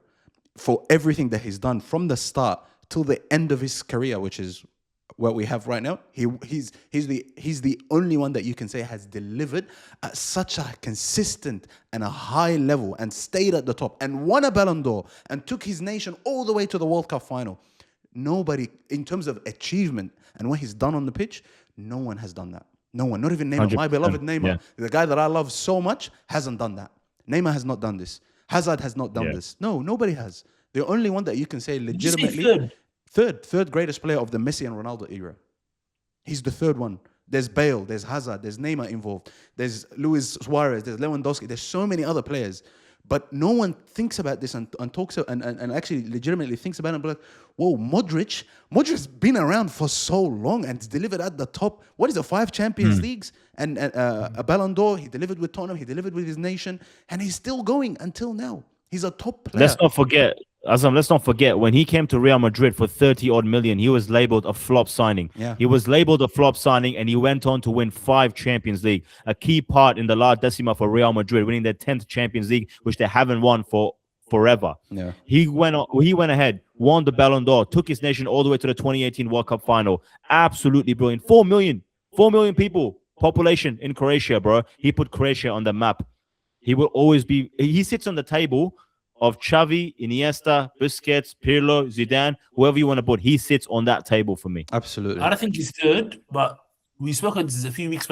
for everything that he's done from the start till the end of his career, which is what we have right now. He's the only one that you can say has delivered at such a consistent and a high level and stayed at the top and won a Ballon d'Or and took his nation all the way to the World Cup final. Nobody, in terms of achievement and what he's done on the pitch, no one has done that. No one, not even Neymar. 100%. My beloved Neymar, Yeah. the guy that I love so much, hasn't done that. Neymar has not done this. Hazard has not done this. No, nobody has. The only one that you can say legitimately third greatest player of the Messi and Ronaldo era. He's the third one. There's Bale, there's Hazard, there's Neymar involved, there's Luis Suarez, there's Lewandowski, there's so many other players. But no one thinks about this and talks and actually legitimately thinks about it and be like, whoa, Modric's been around for so long and delivered at the top. What is it, 5 Champions Leagues and a Ballon d'Or? He delivered with Tottenham, he delivered with his nation, and he's still going until now. He's a top player. Let's not forget, Azam, let's not forget, when he came to Real Madrid for 30-odd million, he was labeled a flop signing. Yeah. He was labeled a flop signing, and he went on to win 5 Champions League, a key part in the La Decima for Real Madrid, winning their 10th Champions League, which they haven't won for forever. Yeah. He went ahead, won the Ballon d'Or, took his nation all the way to the 2018 World Cup final. Absolutely brilliant. 4 million people, population in Croatia, bro. He put Croatia on the map. He sits on the table of Xavi, Iniesta, Busquets, Pirlo, Zidane, whoever you want to put. He sits on that table for me. Absolutely. I don't think he's third, but we spoke about this a few months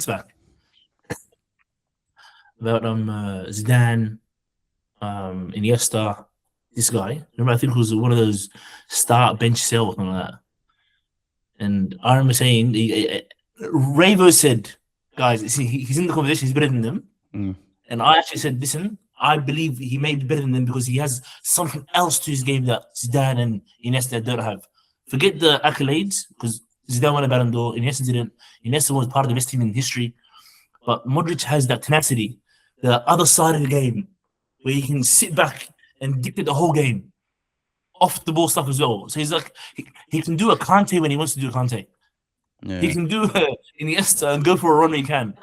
back. About Zidane, Iniesta, this guy. Remember, I think it was one of those start bench sell or something like that. And I remember saying, Ravo said, guys, he's in the competition, he's better than them. And I actually said, listen, I believe he may be better than them because he has something else to his game that Zidane and Iniesta don't have. Forget the accolades, because Zidane won a Ballon d'Or, Iniesta didn't. Iniesta was part of the best team in history. But Modric has that tenacity, the other side of the game, where he can sit back and dictate the whole game. Off the ball stuff as well. So he's like, he can do a Kante when he wants to do a Kante. Yeah. He can do Iniesta and go for a run when he can.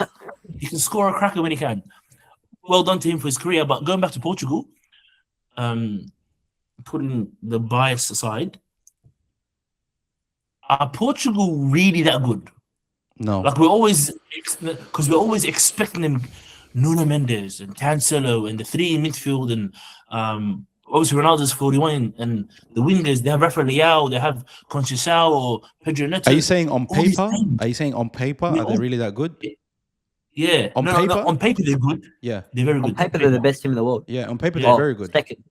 He can score a cracker when he can. Well done to him for his career. But going back to Portugal, putting the bias aside, are Portugal really that good? No. Like we're always expecting them, Nuno Mendes and Cancelo and the 3 in midfield and obviously Ronaldo's 41 and the wingers, they have Rafael Leao, they have Conceição or Pedro Neto. Are you saying on All these paper? names. Are you saying on paper? Yeah, Are they really that good? Yeah. On No, paper? on paper they're good. Yeah. They're very On good. paper, they're the best team in the world. Yeah. On paper, Yeah. they're very good. Second.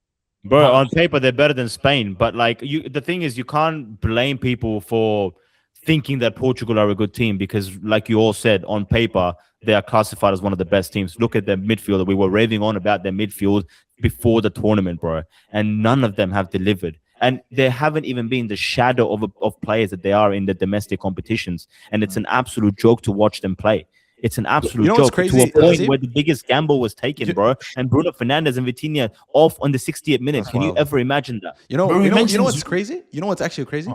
Bro, on paper, they're better than Spain. But like the thing is, you can't blame people for thinking that Portugal are a good team because, like you all said, on paper, they are classified as one of the best teams. Look at their midfield. We were raving on about their midfield before the tournament, bro. And none of them have delivered. And they haven't even been the shadow of players that they are in the domestic competitions. And it's an absolute joke to watch them play. It's an absolute what's joke crazy, to a point Azim? where the biggest gamble was taken, bro. And Bruno Fernandes and Vitinha off on the 60th minute. That's Can you wild. ever imagine that? You know, Bro, you you know mentioned- what's crazy? You know what's actually crazy?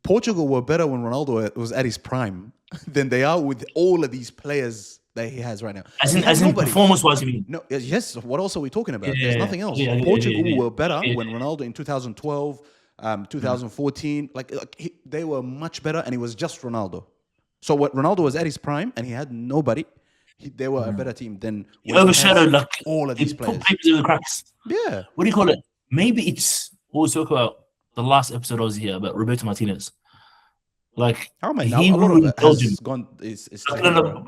Portugal were better when Ronaldo was at his prime than they are with all of these players that he has right now. As He in, has nobody. performance-wise, you mean? No, yes. What else are we talking about? Yeah, There's nothing else. yeah, Portugal yeah. were better Yeah. when Ronaldo in 2012, 2014, they were much better, and it was just Ronaldo. So what Ronaldo was at his prime, and he had nobody. They were a better team than He when he overshadowed has like all of he these put players. papers in the cracks. Yeah, What do you call it? Maybe it's what we spoke about the last episode I was here about Roberto Martinez. Like how many? he A lot of ruined it Belgium. has gone. It's No, taken, no, bro.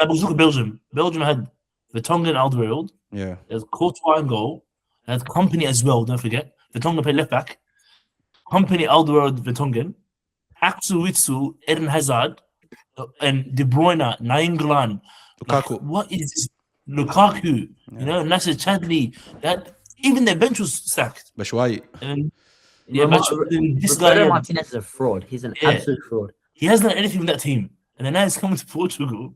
look at Belgium. Belgium had Vertonghen, Alderweireld. Yeah, There's Courtois in goal. There's Company as well. Don't forget. Vertonghen played left back. Company, Alderweireld, Vertonghen. Axel Witsel, Eden Hazard, and De Bruyne, Nainggolan. Lukaku. What is this? Lukaku? You know, Nasser Chadli. That even their bench was stacked. Bashwai. And Yeah, but this guy, Roberto Martinez is a fraud. He's an absolute fraud. he hasn't done anything with that team, and then now he's coming to Portugal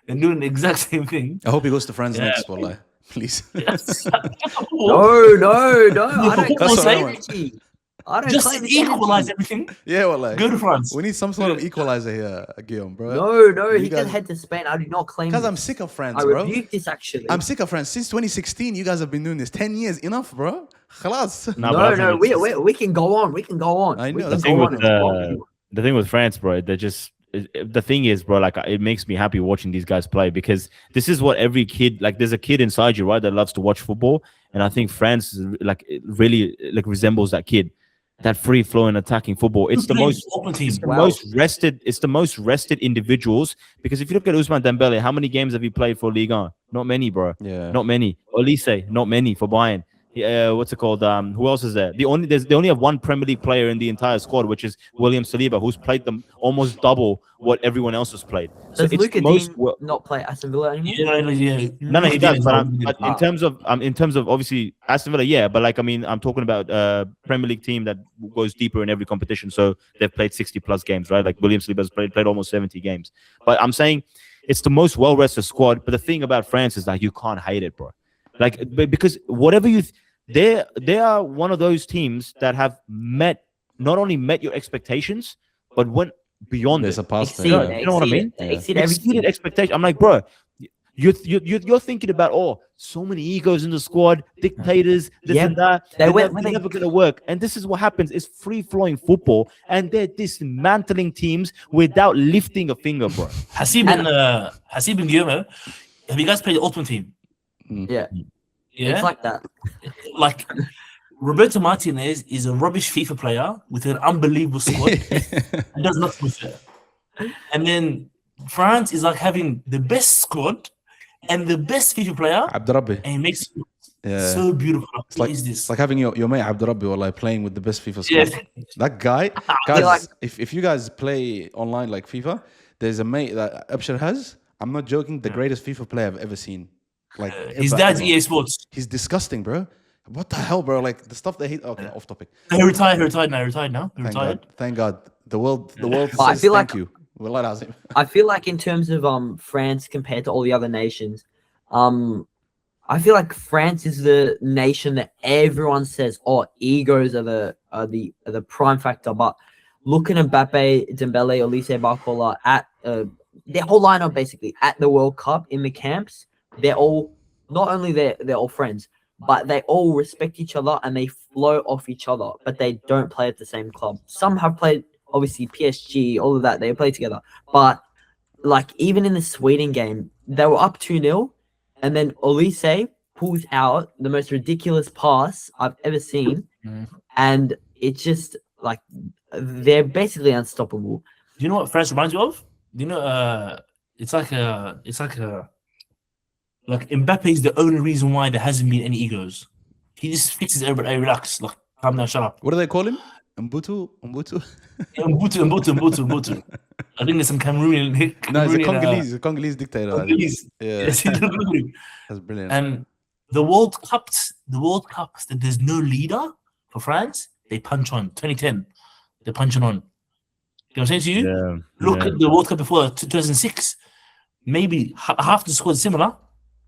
and doing the exact same thing. I hope he goes to France next, Wallah. Please. Yes. No. I don't That's what I claim want. energy. I don't Just claim equalize energy. everything. Yeah, Wallah. Go to France. We need some sort of equalizer here, Guillaume, bro. No, You he guys- can head to Spain. I do not claim Because this. I'm sick of France, I bro. rebuke this actually. I'm sick of France. Since 2016, you guys have been doing this. 10 years, enough, bro. Khalas. No, but I No, think it's- we can go on. We can go on. I know, We can that's the thing go with on. the thing with France, bro. They're just the thing is, bro. Like it makes me happy watching these guys play because this is what every kid like. There's a kid inside you, right, that loves to watch football, and I think France is like it really like resembles that kid. That free flowing attacking football. It's the most open team. It's the most rested. It's the most rested individuals. Because if you look at Ousmane Dembele, how many games have he played for Ligue 1? Not many, bro. Yeah. Not many. Olise, not many for Bayern. What's it called? Who else is there? They only have one Premier League player in the entire squad, which is William Saliba, who's played them almost double what everyone else has played. So Does it's Luka the most. Dean not play Aston Villa anymore? Yeah. No, he does. But Ah. in terms of obviously Aston Villa, yeah. But like I mean, I'm talking about Premier League team that goes deeper in every competition. So they've played 60 plus games, right? Like William Saliba's played almost 70 games. But I'm saying it's the most well rested squad. But the thing about France is that you can't hate it, bro. Like because whatever you. They are one of those teams that have not only met your expectations, but went beyond There's it. a past You know what I mean? They exceed Exceeded everything. expectation. I'm like, bro, you're thinking about so many egos in the squad, dictators, this Yeah, and that. they They're went- never gonna work. And this is what happens. It's free flowing football, and they're dismantling teams without lifting a finger, bro. Hasib and Guillermo, have you guys played the Ultimate Team? Yeah, Yeah. it's like that. Like Roberto Martinez is a rubbish FIFA player with an unbelievable squad and does nothing with it. And then France is like having the best squad and the best FIFA player, Abdurrabbi. and he makes it Yeah. so beautiful. It's What like, is this? it's like having your mate Abdurrabbi Wallah playing with the best FIFA squad. Yeah. That guy, feel guys, like- if you guys play online like FIFA, there's a mate that Abshir has. I'm not joking, the greatest FIFA player I've ever seen. Like His ever, dad's ever. EA Sports. He's disgusting, bro. What the hell, bro? Like the stuff that he. Okay, off topic. He retired now. He Thank retired. God. Thank God. The world But I says feel thank like- you. Wallah lazim. I feel like in terms of France compared to all the other nations, I feel like France is the nation that everyone says, egos are the prime factor. But looking at Mbappe, Dembele, Olise, Barcola at their whole lineup basically at the World Cup in the camps, they're all not only they're all friends, but they all respect each other and they flow off each other, but they don't play at the same club. Some have played obviously PSG, all of that, they play together. But like even in the Sweden game, they were up 2-0, and then Olise pulls out the most ridiculous pass I've ever seen, and it's just like they're basically unstoppable. Do you know what France reminds you of? Do you know? Like Mbappe is the only reason why there hasn't been any egos. He just fixes everybody. Hey, relax, like calm down, shut up. What do they call him? Mbutu? Mbutu. I think there's some Cameroonian. No, he's a Cameroonian, Congolese dictator. I think. Congolese. Yeah, Yes, he's Congolese. that's brilliant. And the World Cups, that there's no leader for France, they punch on. 2010, they're punching on. You know what I'm saying to you? Yeah. Look yeah. at the World Cup before 2006. Maybe half the squad similar,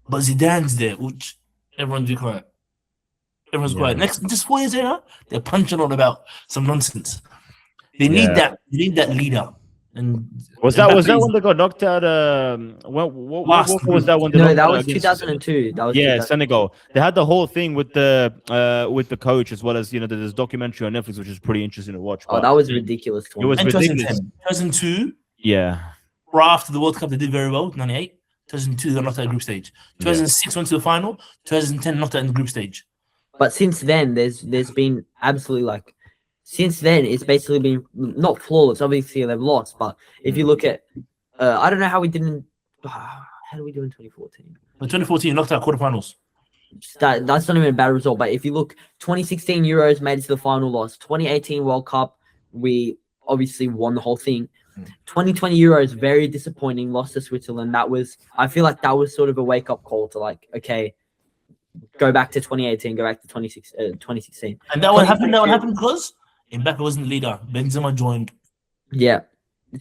but Zidane's there, which everyone's quiet. Everyone's Yeah. quiet. Next, just 4 years later, they're punching on about some nonsense. They need that. They need that leader. And Was that Mbappe's- when they got knocked out? What was that one? No, that was 2002. That was Yeah, 2000. Senegal. They had the whole thing with the coach, as well as there's documentary on Netflix, which is pretty interesting to watch. Oh, but that was ridiculous. It was And ridiculous. 2002, Yeah, right after the World Cup, they did very well. 98, 2002, they knocked out in group stage. 2006 went to the final. 2010 knocked out in the group stage. But since then, there's been absolutely since then it's basically been not flawless. Obviously, they've lost, but if you look at, I don't know how we didn't. How did we do in 2014? But 2014 knocked out quarterfinals. That's not even a bad result. But if you look, 2016 Euros made it to the final, lost. 2018 World Cup, we obviously won the whole thing. 2020 Euros, very disappointing, lost to Switzerland. I feel like that was sort of a wake up call to okay, go back to 2018, go back to 2016. And that one happened. 2022 Because Mbappe wasn't the leader. Benzema joined. Yeah.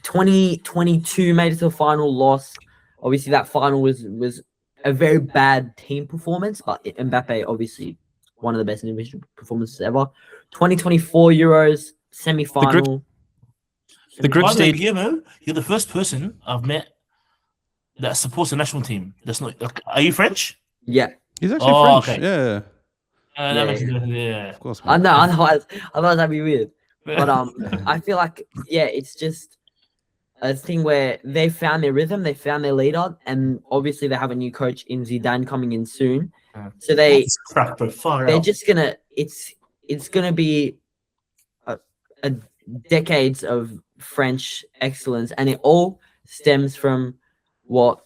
2022 made it to the final, lost. Obviously, that final was a very bad team performance, but Mbappe, obviously, one of the best individual performances ever. 2024 Euros, semi-final. The group By the way, stage. Guillermo, you're the first person I've met that supports the national team. That's not. Are you French? Yeah. He's actually Oh, French. okay. Yeah, That makes sense. Yeah. of course. I Man. know, otherwise that'd be weird. But I feel like it's just a thing where they found their rhythm, they found their leader, and obviously they have a new coach in Zidane coming in soon. So That's crap, bro. Far they're out. just gonna it's gonna be a decades of French excellence, and it all stems from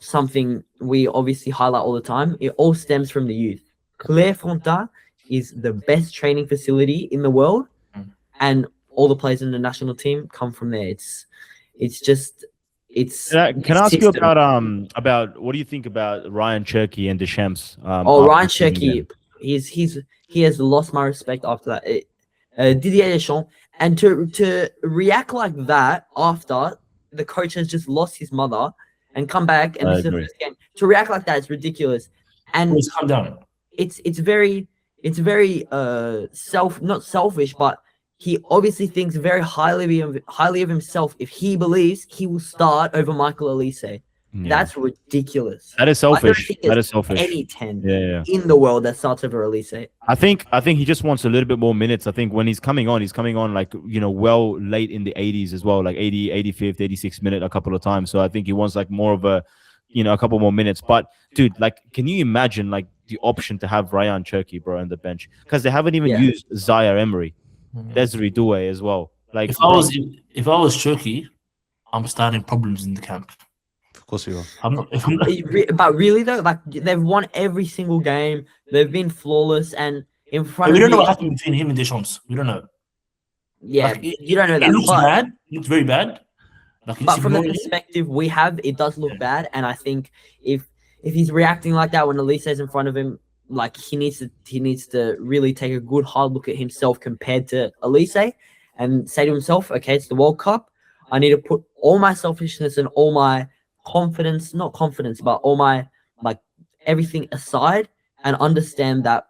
something we obviously highlight all the time. It all stems from the youth. Clairefontaine is the best training facility in the world, and all the players in the national team come from there. It's just Can I ask you about what do you think about Ryan Cherky and Deschamps? Ryan after the Cherky, game? he has lost my respect after that. Didier Deschamps, and to react like that after the coach has just lost his mother and come back and I this is the agree. first game, to react like that is ridiculous. And Please calm down. it's very not selfish, but he obviously thinks very highly of himself if he believes he will start over Michael Olise. Yeah. That's ridiculous. That is I don't selfish. think That there's is selfish. any 10 Yeah. in the world that starts over Olise. I think he just wants a little bit more minutes. I think when he's coming on like, well late in the 80s as well, like 80, 85th, 86th minute a couple of times. So I think he wants like more of a, a couple more minutes. But dude, like, can you imagine like the option to have Ryan Cherky, bro, on the bench? Because they haven't even used Zaire Emery, Desiree Doué as well. Like, If I was Turkey, I'm starting problems in the camp. Of course you are. I'm not. If I'm not But really though, like they've won every single game. They've been flawless, and in front we of don't know me, what happened between him and Deschamps. We don't know. yeah, Like, you don't know It that. looks But, bad. It looks very bad. Like, but from the perspective we have, it does look bad. And I think if he's reacting like that when Elise is in front of him, like he needs to really take a good hard look at himself compared to Elise, and say to himself, okay, it's the World Cup. I need to put all my selfishness and all my not confidence, but all my like everything aside, and understand that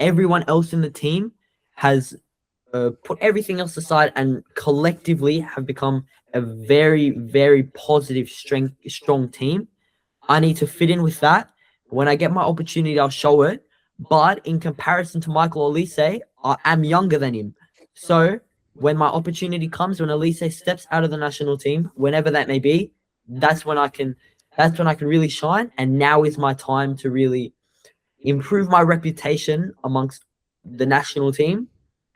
everyone else in the team has put everything else aside and collectively have become a very, very positive, strong team. I need to fit in with that. When I get my opportunity, I'll show it. But in comparison to Michael Olise, I am younger than him. So when my opportunity comes, when Olise steps out of the national team, whenever that may be, that's when I can really shine. And now is my time to really improve my reputation amongst the national team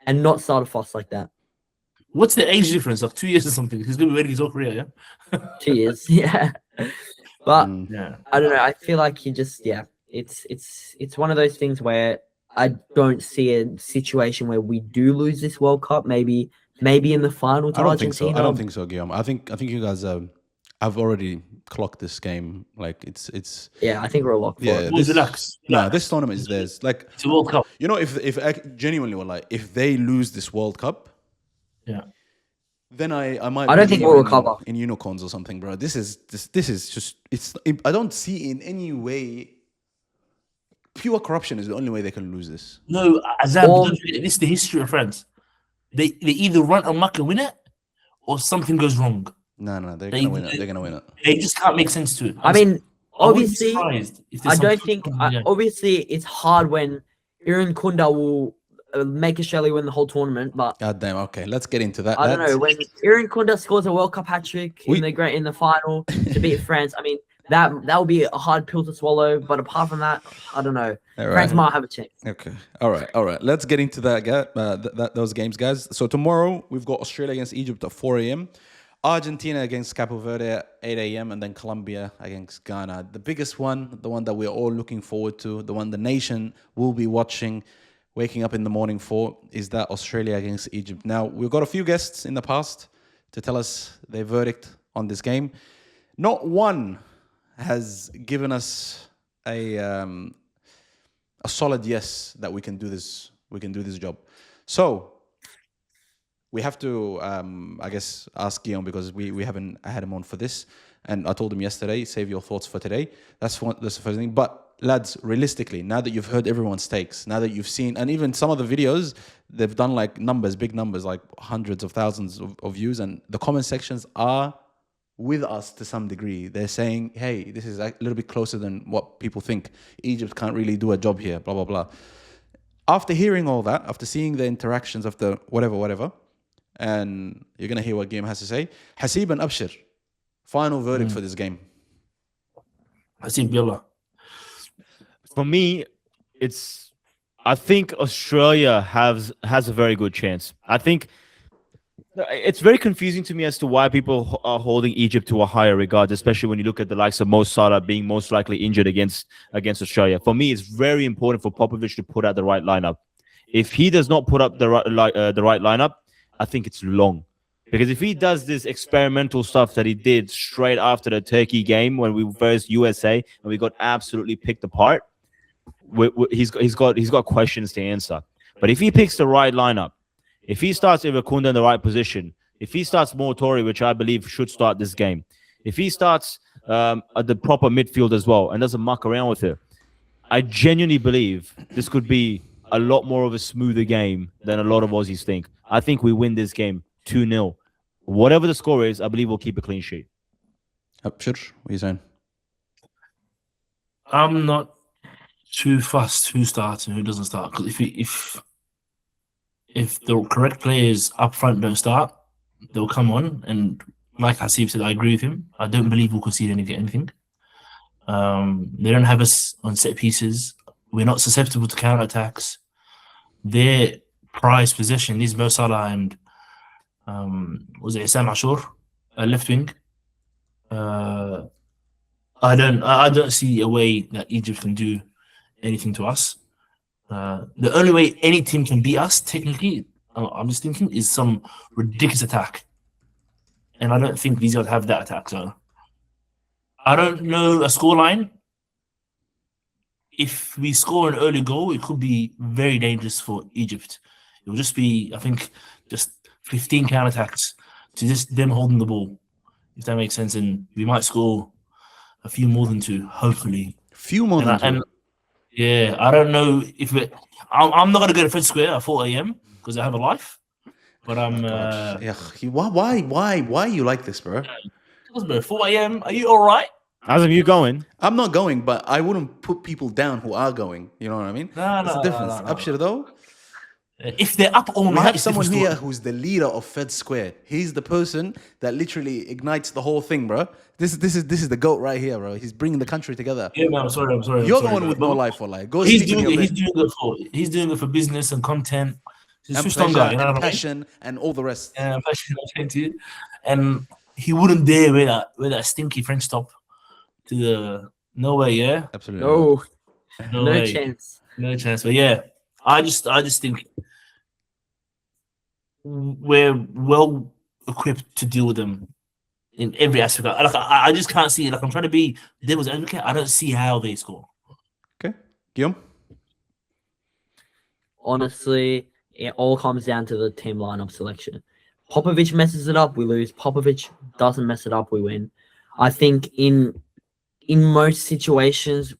and not start a fuss like that. What's the age difference? Like 2 years or something. He's gonna be ready his whole career, yeah. 2 years, yeah. But Yeah. I don't know. I feel like he just, it's one of those things where I don't see a situation where we do lose this World Cup. Maybe in the final to I don't think so. Argentina. I don't think so, Guillaume. I think you guys have already clocked this game. Like it's. Yeah, I think we're a lock for it. Well, relax. No, this tournament is theirs. Like, It's a World Cup. if genuinely, like, if they lose this World Cup, Yeah. then I might. I don't believe think we'll in- recover. in unicorns or something, bro. This is just it's. I don't see in any way. Pure corruption is the only way they can lose this. No, Azab, Or- don't forget, this is the history of France. They either run amok and win it, or something goes wrong. No, they're They- gonna win it. They're gonna win it. They just can't make sense to it. I mean, I wouldn't be obviously, surprised if I there's don't something- think. Yeah. Obviously, it's hard when Iran Kunda will make Australia win the whole tournament, but God damn. Okay, let's get into that. I don't That's- know when Iran Kunda scores a World Cup hat trick We- in the final to beat France. I mean, that will be a hard pill to swallow. But apart from that, I don't know. All France right. might have a chance. Okay. All right. Let's get into those games, guys. So tomorrow we've got Australia against Egypt at 4 a.m., Argentina against Cape Verde at 8 a.m., and then Colombia against Ghana. The biggest one, the one that we're all looking forward to, the one the nation will be watching, waking up in the morning for, is that Australia against Egypt. Now, we've got a few guests in the past to tell us their verdict on this game. Not one has given us a a solid yes that we can do this. We can do this job. So we have to, I guess, ask Guillaume because we haven't had him on for this. And I told him yesterday, save your thoughts for today. That's the first thing. But lads, realistically, now that you've heard everyone's takes, now that you've seen, and even some of the videos, they've done like numbers, big numbers, like hundreds of thousands of views. And the comment sections are with us to some degree. They're saying, hey, this is a little bit closer than what people think. Egypt can't really do a job here, blah, blah, blah. After hearing all that, after seeing the interactions of the whatever, and you're going to hear what Guillaume has to say. Hasib and Abshir, final verdict for this game. Hasib, Billah. For me, I think Australia has a very good chance. I think it's very confusing to me as to why people are holding Egypt to a higher regard, especially when you look at the likes of Mo Salah being most likely injured against Australia. For me, it's very important for Popovich to put out the right lineup. If he does not put up the right lineup, I think it's long. Because if he does this experimental stuff that he did straight after the Turkey game when we versed USA and we got absolutely picked apart, he's got questions to answer. But if he picks the right lineup, if he starts Ivakunda in the right position, if he starts Motori, which I believe should start this game, if he starts at the proper midfield as well and doesn't muck around with it, I genuinely believe this could be a lot more of a smoother game than a lot of Aussies think. I think we win this game 2-0. Whatever the score is, I believe we'll keep a clean sheet. Abshir, what are you saying? I'm not too fussed who starts and who doesn't start. Because if the correct players up front don't start, they'll come on. And like Hasib said, I agree with him. I don't believe we'll concede anything. They don't have us on set pieces. We're not susceptible to counterattacks. Their prized possession is Mo Salah and was it Sam Ashur, left wing. I don't see a way that Egypt can do anything to us. The only way any team can beat us, technically, I'm just thinking, is some ridiculous attack. And I don't think these guys have that attack. So I don't know a scoreline. If we score an early goal, it could be very dangerous for Egypt. It will just be, I think, just 15 counterattacks to just them holding the ball, if that makes sense. And we might score a few more than two, hopefully. Few more than two? Yeah, I don't know if I'm not going to go to Fed Square at 4 a.m. because I have a life. But I'm... Why you like this, bro? 4 a.m., are you all right? Azam, you going? I'm not going, but I wouldn't put people down who are going. You know what I mean? That's the difference. Abshir, though? If they're up all night... We have someone here who's the leader of Fed Square. He's the person that literally ignites the whole thing, bro. This is the GOAT right here, bro. He's bringing the country together. Yeah, man, I'm sorry. You're the one with no life for life. He's doing it for business and content. He's a strong guy, and passion and all the rest. Yeah, passion, and he wouldn't dare wear that stinky French top to the nowhere. Yeah, absolutely. No chance. No chance. But yeah, I just think we're well equipped to deal with them in every aspect. Like, I just can't see it. Like, I'm trying to be devil's advocate. I don't see how they score. Okay, Guillaume. Honestly, it all comes down to the team lineup selection. Popovich messes it up, we lose. Popovich doesn't mess it up, we win. I think in most situations,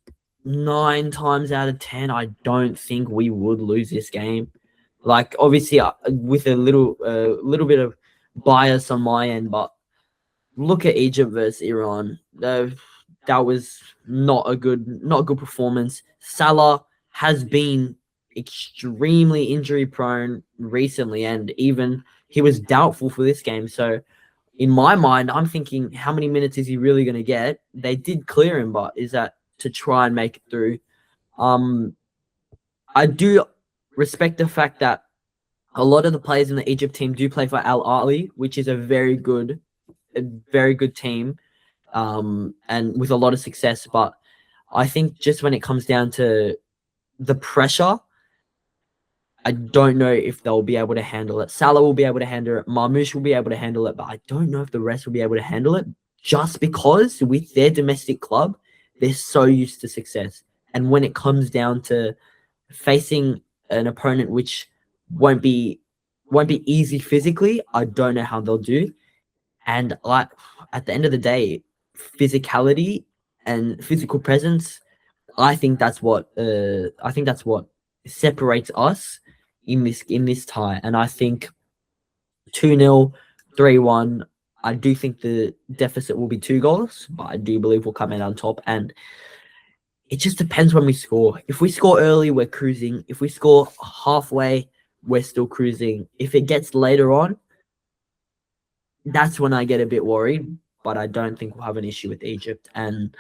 9 times out of 10, I don't think we would lose this game. Like, obviously, with a little bit of bias on my end, but look at Egypt versus Iran. That was not a good performance. Salah has been extremely injury prone recently, and even he was doubtful for this game. So in my mind, I'm thinking, how many minutes is he really going to get? They did clear him, but is that to try and make it through? I do respect the fact that a lot of the players in the Egypt team do play for Al Ahly, which is a very good team, and with a lot of success. But I think just when it comes down to the pressure, I don't know if they'll be able to handle it. Salah will be able to handle it. Marmoush will be able to handle it, but I don't know if the rest will be able to handle it, just because with their domestic club, they're so used to success. And when it comes down to facing an opponent which won't be easy physically, I don't know how they'll do. And at the end of the day, physicality and physical presence, I think that's what separates us in this tie. And I think 2-0, 3-1. I do think the deficit will be 2 goals, but I do believe we'll come in on top. And it just depends when we score. If we score early, we're cruising. If we score halfway, we're still cruising. If it gets later on, that's when I get a bit worried. But I don't think we'll have an issue with Egypt. And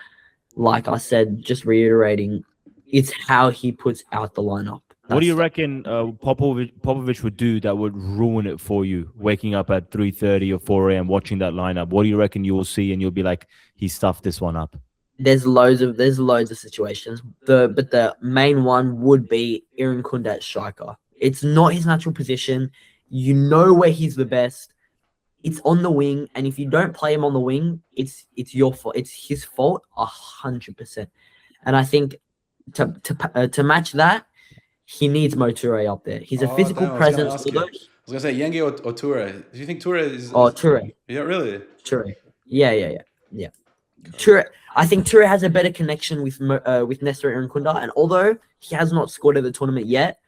like I said, just reiterating, it's how he puts out the lineup. What do you reckon Popovic would do that would ruin it for you? Waking up at 3:30 or 4 a.m. watching that lineup. What do you reckon you will see and you'll be like, he stuffed this one up? There's loads of situations. But the main one would be Iran Kunda at striker. It's not his natural position. You know where he's the best. It's on the wing, and if you don't play him on the wing, it's your fault. It's his fault 100%. And I think to match that, he needs Mo Toure up there. He's a physical presence. I was gonna say Yengi or Toure. Do you think Toure is? Oh, Toure. Yeah, really? Toure. Yeah. Toure. I think Toure has a better connection with Nestor Irankunda, and although he has not scored at the tournament yet,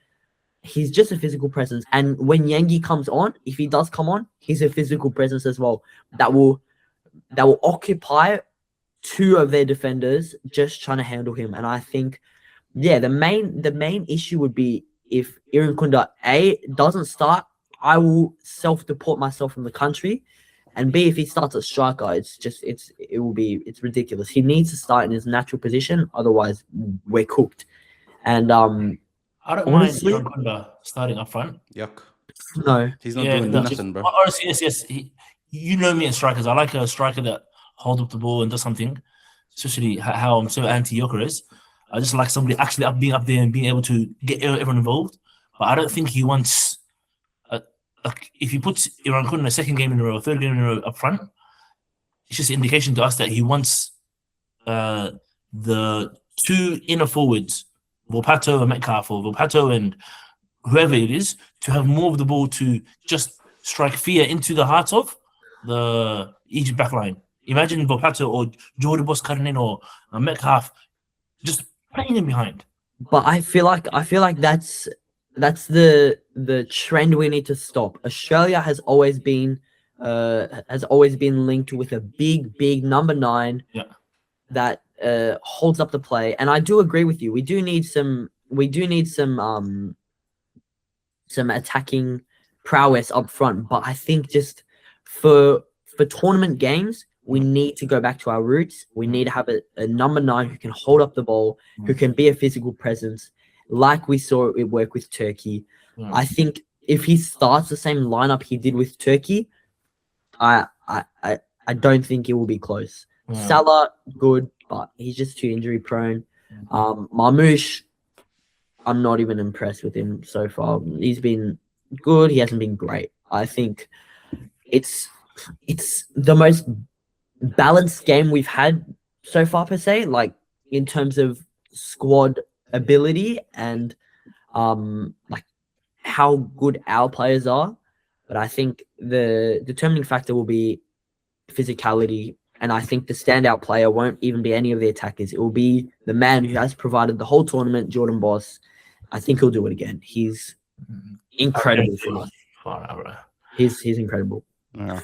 he's just a physical presence. And when Yengi comes on, if he does come on, he's a physical presence as well. That will occupy 2 of their defenders just trying to handle him. And I think, yeah, the main issue would be if Irankunda doesn't start, I will self-deport myself from the country. And B, if he starts at striker, it's ridiculous. He needs to start in his natural position, otherwise we're cooked. And I don't honestly, mind Irankunda starting up front. Yuck. No, He's not doing nothing, bro. Honestly, yes. You know me and strikers. I like a striker that holds up the ball and does something. Especially how I'm so anti-Jokeres. I just like somebody actually being up there and being able to get everyone involved. But I don't think he wants. If he puts Irankunda in a second game in a row, third game in a row up front, it's just an indication to us that he wants the 2 inner forwards, Volpato and Metcalf, or Volpato and whoever it is, to have more of the ball to just strike fear into the hearts of the Egypt backline. Imagine Volpato or Jordan Boscarinen or Metcalf just playing them behind. but I feel like that's the trend we need to stop. Australia has always been linked with a big number 9 that holds up the play. And I do agree with you. We do need some attacking prowess up front. But I think just for tournament games, we need to go back to our roots. We need to have a number 9 who can hold up the ball, who can be a physical presence, like we saw it work with Turkey. I think if he starts the same lineup he did with Turkey, I don't think it will be close. Salah, good, but he's just too injury prone. Marmoush, I'm not even impressed with him so far. He's been good. He hasn't been great. I think it's the most balanced game we've had so far, per se, like in terms of squad ability and like how good our players are. But I think the determining factor will be physicality, and I think the standout player won't even be any of the attackers. It will be the man who has provided the whole tournament, Jordan Boss. I think he'll do it again. He's incredible for us. He's incredible. Yeah.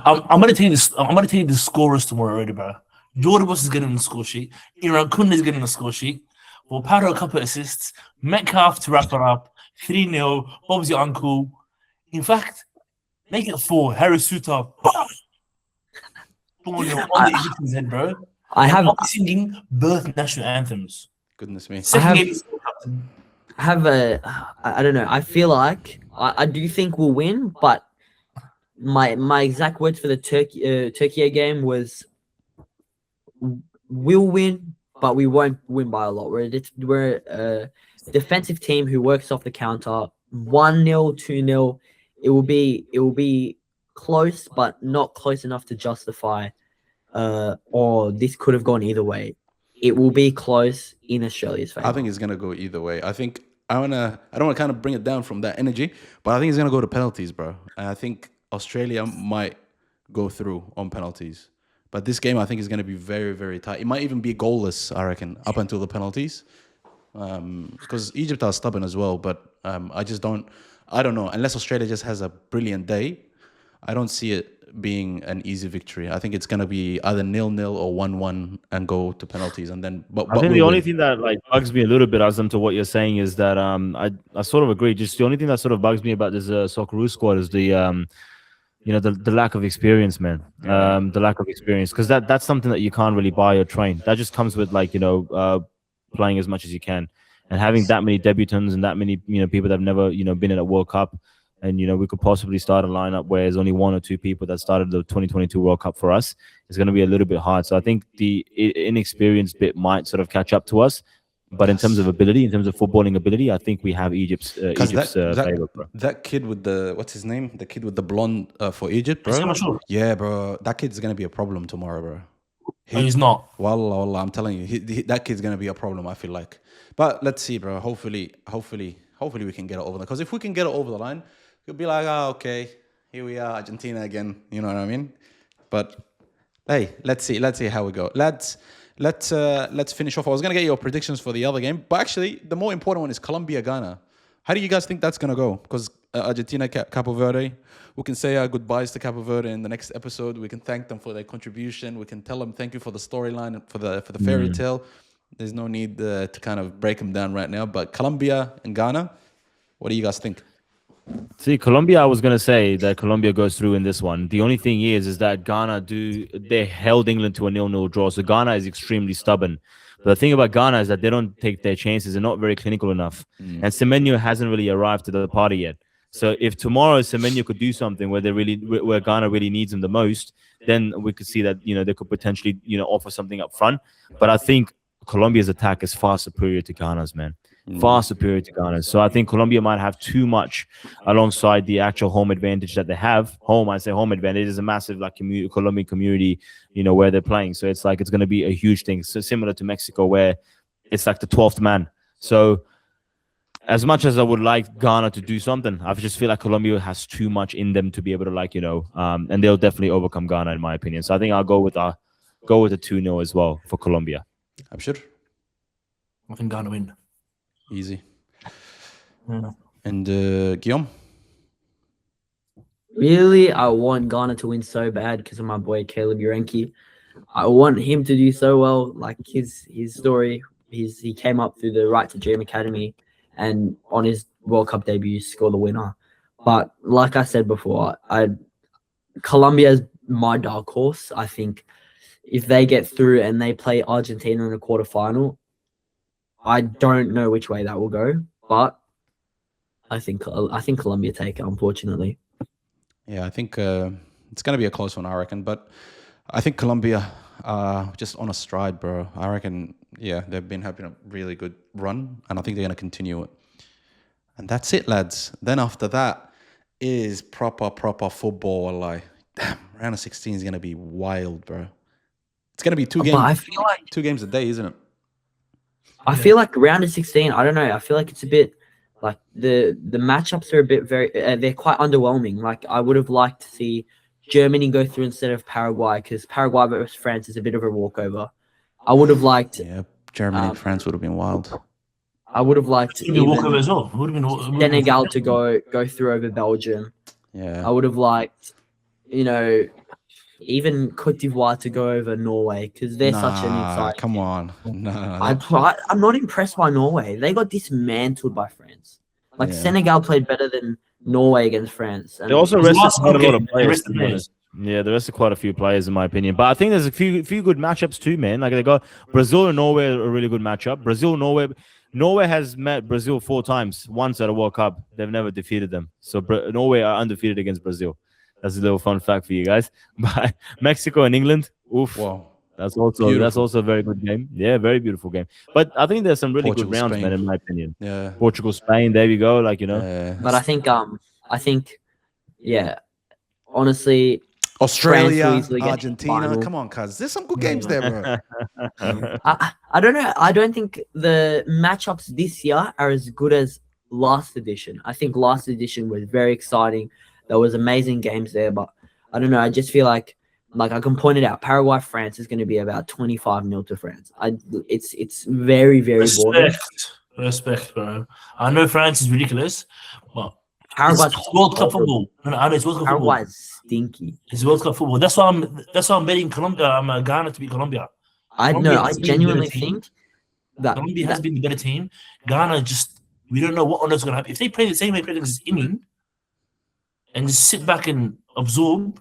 I'm gonna tell you this. I'm gonna tell you the scorers tomorrow already, bro. Jordan Boss is getting the score sheet. Irankunda is getting the score sheet. Volpato a couple of assists. Metcalf to wrap it up. 3-0. Bob's your uncle. In fact, make it 4. Harry Suter. 4-0 on the Egyptian's head, bro. I'm singing both national anthems. Goodness me. I don't know. I feel like I do think we'll win, but my exact words for the Turkey game was we'll win, but we won't win by a lot. We're a defensive team who works off the counter. 1-0, 2-0. It will be close, but not close enough to justify. Or this could have gone either way. it will be close in Australia's favor. I think it's gonna go either way. I think I don't want to kind of bring it down from that energy, but I think it's gonna go to penalties, bro. And I think Australia might go through on penalties. But this game, I think, is going to be very, very tight. It might even be goalless, I reckon, up until the penalties. Because Egypt are stubborn as well. But I don't know. Unless Australia just has a brilliant day, I don't see it being an easy victory. I think it's going to be either 0-0 or 1-1 and go to penalties. And then, I think the only thing that bugs me a little bit, Azam, to what you're saying is that I sort of agree. Just the only thing that sort of bugs me about this Socceroos squad is the the lack of experience, man. The lack of experience, because that's something that you can't really buy or train. That just comes with playing as much as you can, and having that many debutants and that many people that have never been in a World Cup, and we could possibly start a lineup where there's only 1 or 2 people that started the 2022 World Cup for us. It's going to be a little bit hard. So I think the inexperienced bit might sort of catch up to us. But in terms of ability, in terms of footballing ability, I think we have Egypt's favor, bro. That kid with what's his name? The kid with the blonde for Egypt, bro. Yeah, bro. That kid's gonna be a problem tomorrow, bro. He's not. Wallah, I'm telling you, that kid's gonna be a problem. I feel like. But let's see, bro. Hopefully, we can get it over the. Because if we can get it over the line, you'll be like, okay, here we are, Argentina again. You know what I mean? But hey, let's see how we go. Let's finish off. I was going to get your predictions for the other game, but actually the more important one is Colombia-Ghana. How do you guys think that's going to go? Because Argentina, Capo Verde, we can say our goodbyes to Capo Verde in the next episode. We can thank them for their contribution. We can tell them thank you for the storyline and for the fairy tale. There's no need to kind of break them down right now. But Colombia and Ghana, what do you guys think? See, Colombia, I was going to say that Colombia goes through in this one. The only thing is that Ghana they held England to a 0-0 draw. So Ghana is extremely stubborn. But the thing about Ghana is that they don't take their chances. They're not very clinical enough. And Semenyo hasn't really arrived to the party yet. So if tomorrow Semenyo could do something where Ghana really needs him the most, then we could see that, they could potentially, offer something up front. But I think Colombia's attack is far superior to Ghana's, man. Far superior to Ghana. So I think Colombia might have too much alongside the actual home advantage that they have. I say home advantage is a massive Colombian community, where they're playing. So it's going to be a huge thing. So similar to Mexico, where it's like the 12th man. So as much as I would like Ghana to do something, I just feel like Colombia has too much in them to be able to and they'll definitely overcome Ghana in my opinion. So I think I'll go with a 2-0 as well for Colombia. I'm sure. I think Ghana win. Easy. Yeah. And Guillaume? Really, I want Ghana to win so bad because of my boy Caleb Urenki. I want him to do so well. Like his story, he came up through the Right to Dream Academy and on his World Cup debut scored the winner. But like I said before, Colombia is my dark horse. I think if they get through and they play Argentina in a quarterfinal, I don't know which way that will go, but I think Colombia take it, unfortunately. Yeah, I think it's going to be a close one, I reckon. But I think Colombia just on a stride, bro. I reckon, they've been having a really good run, and I think they're going to continue it. And that's it, lads. Then after that is proper football. Like, damn, round of 16 is going to be wild, bro. It's going to be 2 games. I feel like 2 games a day, isn't it? I feel like round of 16, I don't know. I feel like it's a bit like the matchups are a bit they're quite underwhelming. Like I would have liked to see Germany go through instead of Paraguay because Paraguay versus France is a bit of a walkover. I would have liked. Yeah, Germany and France would have been wild. I would have liked walkover as well. Senegal to go through over Belgium. Yeah. I would have liked, even Cote d'Ivoire to go over Norway because they're such an exciting. Come on. No. I'm not impressed by Norway. They got dismantled by France. Senegal played better than Norway against France. And they also rested quite a lot of players. Yeah, the rest are quite a few players in my opinion. But I think there's a few good matchups too, man. Like they got Brazil and Norway are a really good matchup. Norway has met Brazil 4 times. Once at a World Cup, they've never defeated them. So Norway are undefeated against Brazil. That's a little fun fact for you guys. But Mexico and England, oof. Wow. That's also a very good game. Yeah, very beautiful game. But I think there's some really good rounds, man, in my opinion. Yeah. Portugal, Spain, there you go. But I think, honestly, Australia, France will easily get to the Argentina. final. Come on, cuz. There's some good games there, bro. I don't know. I don't think the matchups this year are as good as last edition. I think last edition was very exciting. There was amazing games there, but I don't know. I just feel like I can point it out. Paraguay France is going to be about 25-0 to France. It's very very boring. Respect, bro. I know France is ridiculous, but Paraguay's it's World Cup football. No, I know it's World Cup football. Paraguay's stinky. It's World Cup football. That's why I'm betting Colombia. I'm Ghana to beat Colombia. I Colombia has been the genuinely better team. think that Colombia has been the better team. Ghana we don't know what on earth is going to happen. If they play the same way they played against England and just sit back and absorb,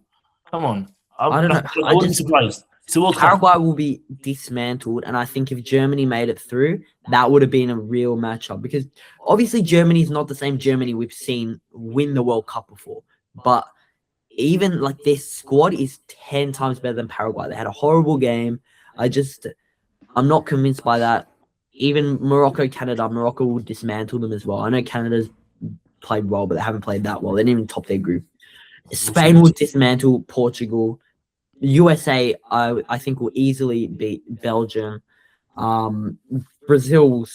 come on. I don't know. I wouldn't be surprised. It's a World Cup. Paraguay will be dismantled, and I think if Germany made it through, that would have been a real matchup. Because obviously Germany is not the same Germany we've seen win the World Cup before, but even like their squad is 10 times better than Paraguay. They had a horrible game. I'm not convinced by that. Even Morocco, Canada, Morocco will dismantle them as well. I know Canada's played well, but they haven't played that well. They didn't even top their group. Spain will dismantle Portugal. USA, I think, will easily beat Belgium. Brazil,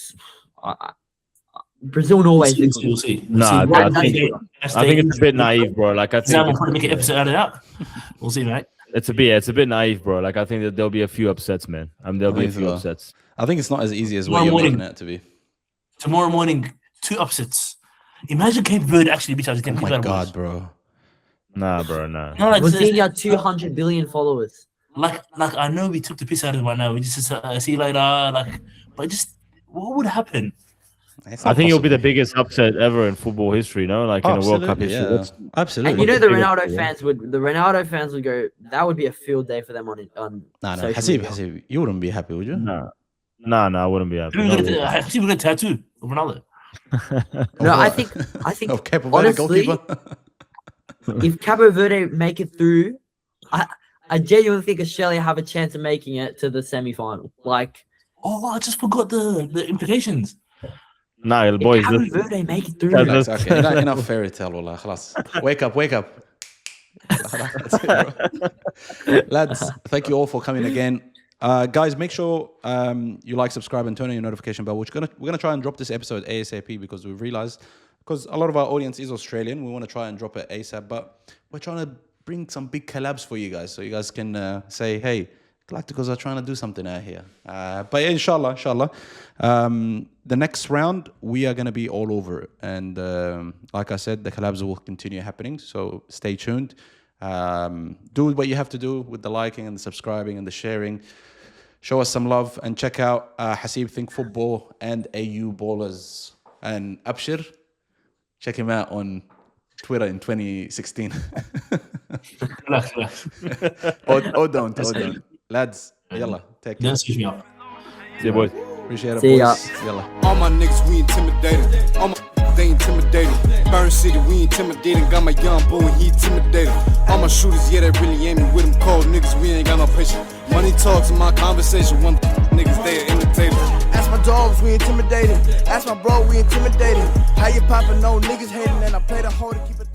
Norway. We'll see. Nah, I think it's a bit naive, bro. Like I think Sam will probably make an episode out of that. We'll see, mate. it's a bit naive, bro. Like I think that there'll be a few upsets, man. There'll be a few upsets. I think it's not as easy as what you're making it to be. Tomorrow morning, 2 upsets. Imagine Cape Verde actually beat Argentina. Oh my god, bro. Nah, bro, nah. No, like, Brazil had 200 billion followers. Like I know we took the piss out of it right now. We just see you later. But just what would happen? I think it'll be the biggest upset ever in football history, no? Like in a World Cup history. Yeah. Absolutely. And you know the Ronaldo fans would go. That would be a field day for them on. No, Hasib, you wouldn't be happy, would you? No, I wouldn't be happy. Hasib would get a tattoo of Ronaldo. No, I think of Cape Verde honestly, goalkeeper. if Cabo Verde make it through, I genuinely think Australia have a chance of making it to the semi-final. Like, I just forgot the implications. Nah, boys. Cabo Verde make it through. Relax, okay, enough fairy tale, wallah. Khalas. Wake up. That's it, bro. Lads, thank you all for coming again. Guys, make sure you like, subscribe, and turn on your notification bell. We're gonna try and drop this episode ASAP because we've realized, because a lot of our audience is Australian, we want to try and drop it ASAP. But we're trying to bring some big collabs for you guys, so you guys can say, hey, Galacticos are trying to do something out here. But yeah, inshallah. The next round, we are going to be all over it. And like I said, the collabs will continue happening. So stay tuned. Do what you have to do with the liking and the subscribing and the sharing. Show us some love and check out Hasib Think Football and AU Ballers. And Abshir, check him out on Twitter in 2016. or don't. Lads, yalla, take care. Excuse me up. See you, boys. Appreciate it, See ya. boys. Yalla. All my niggas, we intimidated. All my they intimidated. Burn City, we intimidating. Got my young boy, he intimidated. All my shooters, yeah, they really aiming with them cold niggas. We ain't got no patience. Money talks in my conversation. One niggas, they are imitated. Ask my dogs, we intimidated. Ask my bro, we intimidated. How you poppin', no niggas hating, and I play the hard to keep it.